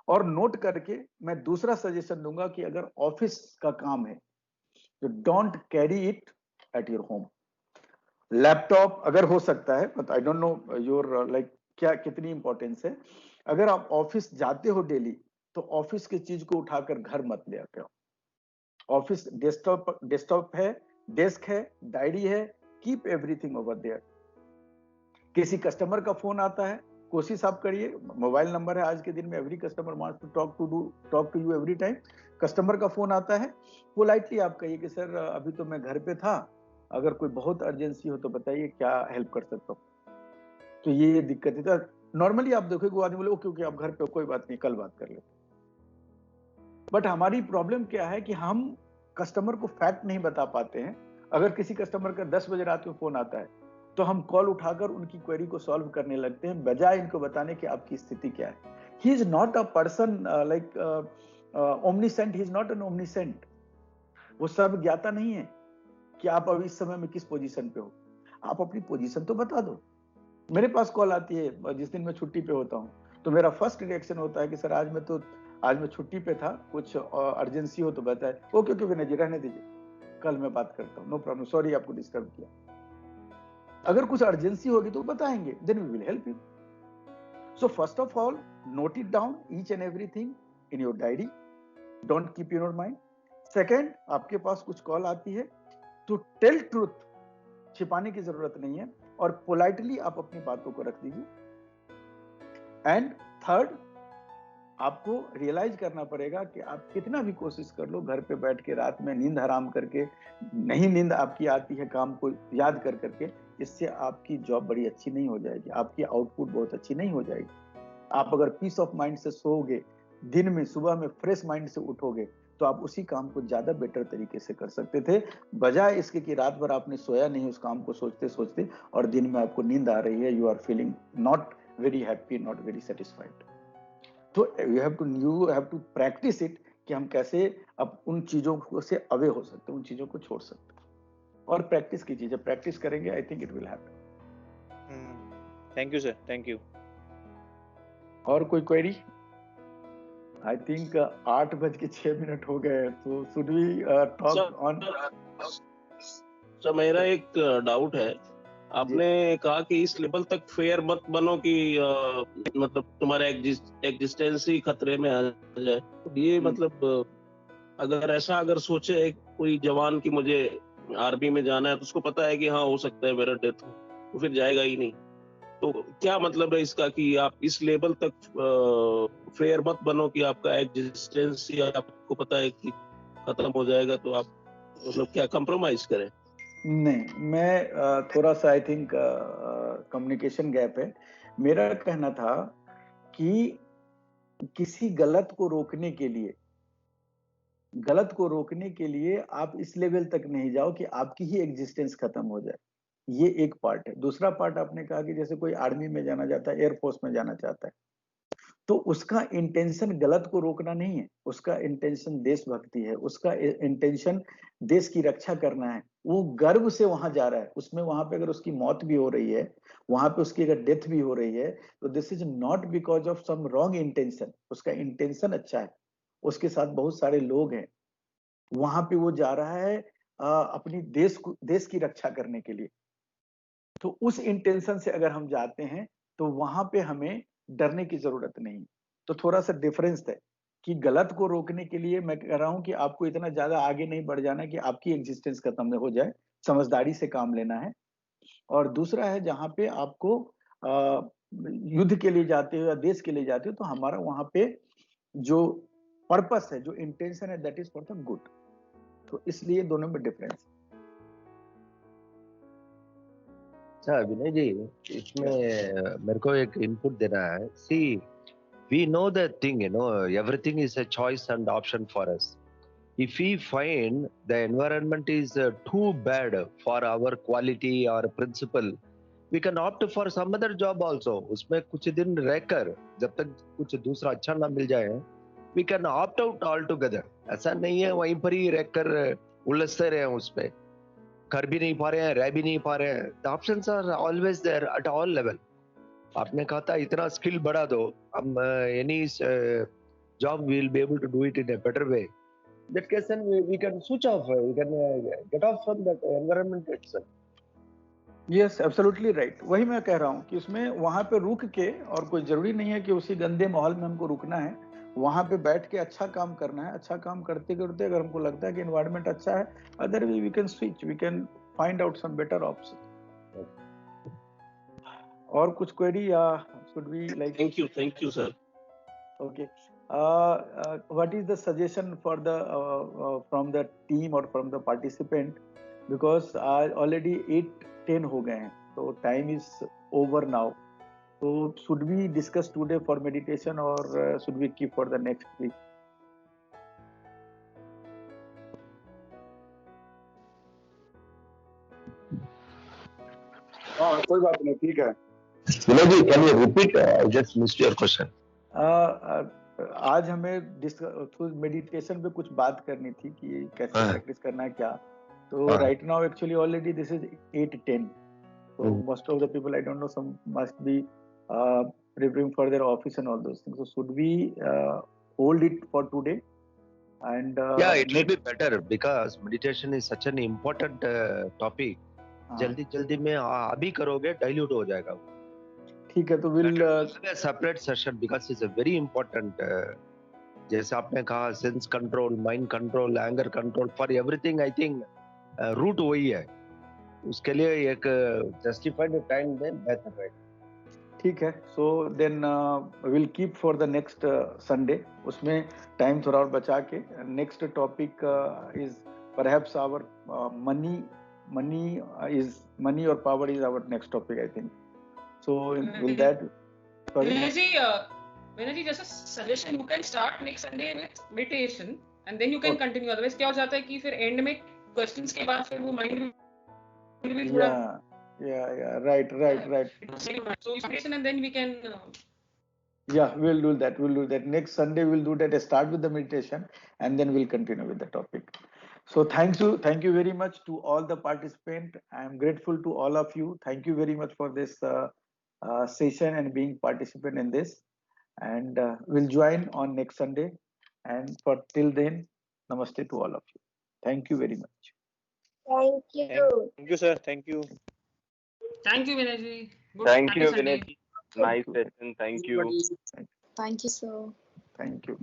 और नोट करके मैं दूसरा सजेशन दूंगा कि अगर ऑफिस का काम है तो don't carry it at your home. Laptop अगर हो सकता है, but I don't know your like क्या कितनी इंपॉर्टेंस है। अगर आप ऑफिस जाते हो डेली तो ऑफिस की चीज को उठाकर घर मत ले आते हो। ऑफिस डेस्कटॉप है, डेस्क है, डायरी है, कीप एवरीथिंग ओवर देयर। किसी कस्टमर का फोन आता है, कोशिश आप करिए, मोबाइल नंबर है आज के दिन में, every customer wants to talk to you every time. Customer का फोन आता है, पोलाइटली आप कहिए कि सर अभी तो मैं घर पे था, अगर कोई बहुत अर्जेंसी हो तो बताइए क्या हेल्प कर सकता हूँ। तो ये दिक्कत है। तो नॉर्मली आप देखोगे वो आदमी बोले ओके आप घर पे, कोई बात नहीं, कल बात कर ले। बट हमारी प्रॉब्लम क्या है कि हम कस्टमर को फैक्ट नहीं बता पाते हैं। अगर किसी कस्टमर का 10 बजे रात में फोन आता है तो हम कॉल उठाकर उनकी क्वेरी को सॉल्व करने लगते हैं, बजाय इनको बताने कि आपकी स्थिति क्या है। He is not a person like omniscient, he is not an omniscient. वो सब ज्ञाता नहीं है कि आप अभी इस समय में किस पोजीशन पे हो। आप अपनी पोजीशन तो बता दो। मेरे पास कॉल आती है जिस दिन मैं छुट्टी पे होता हूँ, तो मेरा फर्स्ट रिएक्शन होता है कि सर आज मैं छुट्टी पे था, कुछ अर्जेंसी हो तो बताए। ओके विनय जी रहने दीजिए, कल मैं बात करता हूँ, नो प्रॉब्लम, सॉरी आपको डिस्टर्ब किया। अगर कुछ अर्जेंसी होगी तो बताएंगे, then we will help you. So first of all note it down each and everything in your diary, don't keep in your mind. Second, आपके पास कुछ कॉल आती है तो टेल ट्रूथ, छिपाने की जरूरत नहीं है, और पोलाइटली आप अपनी बातों को रख दीजिए। एंड थर्ड, आपको रियलाइज करना पड़ेगा कि आप कितना भी कोशिश कर लो, घर पे बैठ के रात में नींद हराम करके, नहीं नींद आपकी आती है काम को याद कर करके, इससे आपकी जॉब बड़ी अच्छी नहीं हो जाएगी, आपकी आउटपुट बहुत अच्छी नहीं हो जाएगी। आप अगर पीस ऑफ माइंड से सोओगे, दिन में सुबह में फ्रेश माइंड से उठोगे, तो आप उसी काम को ज्यादा बेटर तरीके से कर सकते थे, बजाय इसके कि रात भर आपने सोया नहीं उस काम को सोचते सोचते और दिन में आपको नींद आ रही है, you are feeling not very happy, not very satisfied. तो you have to practice it कि हम कैसे अब उन चीजों से अवे हो सकते हैं, उन चीजों को छोड़ सकते हैं, और प्रैक्टिस की चीजें प्रैक्टिस करेंगे, I think it will happen. Thank you sir, thank you. और कोई क्वेरी? आई थिंक 8:06 हो गए, तो should we talk on? Sir मेरा एक डाउट है, आपने कहा कि इस लेवल तक फेयर मत बनो कि मतलब तुम्हारा एग्जिस्टेंस ही खतरे में आ जाए। ये मतलब अगर सोचे कोई जवान कि मुझे आर्मी में जाना है, तो उसको पता है कि हाँ हो सकता है मेरा डेथ हो, तो फिर जाएगा ही नहीं। तो क्या मतलब है इसका कि आप इस लेवल तक फेयर मत बनो कि आपका एग्जिस्टेंस ही आपको पता है कि खत्म हो जाएगा, तो आप मतलब क्या कंप्रोमाइज करें? नहीं, मैं थोड़ा सा आई थिंक कम्युनिकेशन गैप है। मेरा कहना था कि किसी गलत को रोकने के लिए आप इस लेवल तक नहीं जाओ कि आपकी ही एग्जिस्टेंस खत्म हो जाए। ये एक पार्ट है। दूसरा पार्ट आपने कहा कि जैसे कोई आर्मी में जाना चाहता है, एयरफोर्स में जाना चाहता है, तो उसका इंटेंशन गलत को रोकना नहीं है, उसका इंटेंशन देशभक्ति है, उसका इंटेंशन देश की रक्षा करना है। वो गर्व से वहां जा रहा है, उसमें वहां पे अगर उसकी मौत भी हो रही है, वहां पे उसकी अगर डेथ भी हो रही है, तो this is not because of some wrong intention. उसका इंटेंशन अच्छा है, उसके साथ बहुत सारे लोग हैं, वहां पे वो जा रहा है अपनी देश की रक्षा करने के लिए। तो उस इंटेंशन से अगर हम जाते हैं, तो वहां पे हमें डरने की जरूरत नहीं। तो थोड़ा सा डिफरेंस है कि गलत को रोकने के लिए मैं कह रहा हूं कि आपको इतना ज्यादा आगे नहीं बढ़ जाना कि आपकी एग्जिस्टेंस खत्म हो जाए, समझदारी से काम लेना है। और दूसरा है, जहां पे आपको युद्ध के लिए जाते हो या देश के लिए जाते हो, तो हमारा वहां पे जो पर्पस है, जो इंटेंशन है, that is for the good. तो इसलिए दोनों में डिफरेंस है। अच्छा विनय जी, इसमें मेरे को एक इनपुट देना है। सी we know the thing, everything is a choice and option for us. If we find the environment is too bad for our quality or principle, we can opt for some other job also. उसमें कुछ दिन रहकर, जब तक कुछ दूसरा अच्छा ना मिल जाए, we can opt out altogether. ऐसा नहीं है वहीं पर ही रहकर उलझते रहे उसपे, कर भी नहीं पा रहे हैं, रह भी नहीं पा रहे हैं। The options are always there at all level. आपने कहा था इतना स्किल बढ़ा दो, हम any job we will be able to do it in a better way. That case we can switch off, we can get off from that environment itself. Yes, absolutely right. वही मैं कह रहा हूँ कि उसमें वहां पे रुक के, और कोई जरूरी नहीं है कि उसी गंदे माहौल में हमको रुकना है, वहां पे बैठ के अच्छा काम करना है। अच्छा काम करते करते अगर हमको लगता है कि एनवायरनमेंट अच्छा है, other we can switch, we can find out some better option. और कुछ क्वेरी या should we like? Thank you sir. Okay. What is the suggestion for the from the team or from the participant? Because already 8:10 हो गए हैं, so time is over now. So should we discuss today for meditation or should we keep for the next week? हाँ, कोई बात नहीं, ठीक है। विनय जी, can you repeat? I just missed your question. आज हमें मेडिटेशन पे कुछ बात करनी थी कि कैसे प्रैक्टिस करना है, क्या। तो right now actually already this is 8:10, so most of the people, I don't know, some must be preparing for their office and all those things. So should we hold it for today? And yeah, it will be better because meditation is such an important topic. जल्दी में अभी करोगे dilute हो जाएगा। ठीक है, तो will separate session because it's a very important. जैसे आपने कहा sense control, mind control, anger control, for everything I think root वही है। उसके लिए एक जस्टिफाइड टाइम दें बेहतर रहेगा। ठीक है. So then we'll keep for the next Sunday. उसमें time थोड़ा और बचा के next topic is perhaps our money or power is our next topic, I think. So will that? Vinay ji, just a suggestion, you can start next Sunday with meditation and then you can continue. Otherwise क्या हो जाता है कि फिर end में questions के बाद फिर वो mind will be Yeah, right. So meditation and then we can yeah, we'll do that. Next Sunday we'll do that. Start with the meditation and then we'll continue with the topic. So thank you very much to all the participants. I am grateful to all of you. Thank you very much for this session and being participant in this. And we'll join on next Sunday. And for till then, namaste to all of you. Thank you very much. Thank you. Thank you, sir. Thank you. Thank you, Vinay ji. Thank you, Sunday. Vinay ji. Nice session. Thank you. Thank you, sir. Thank you.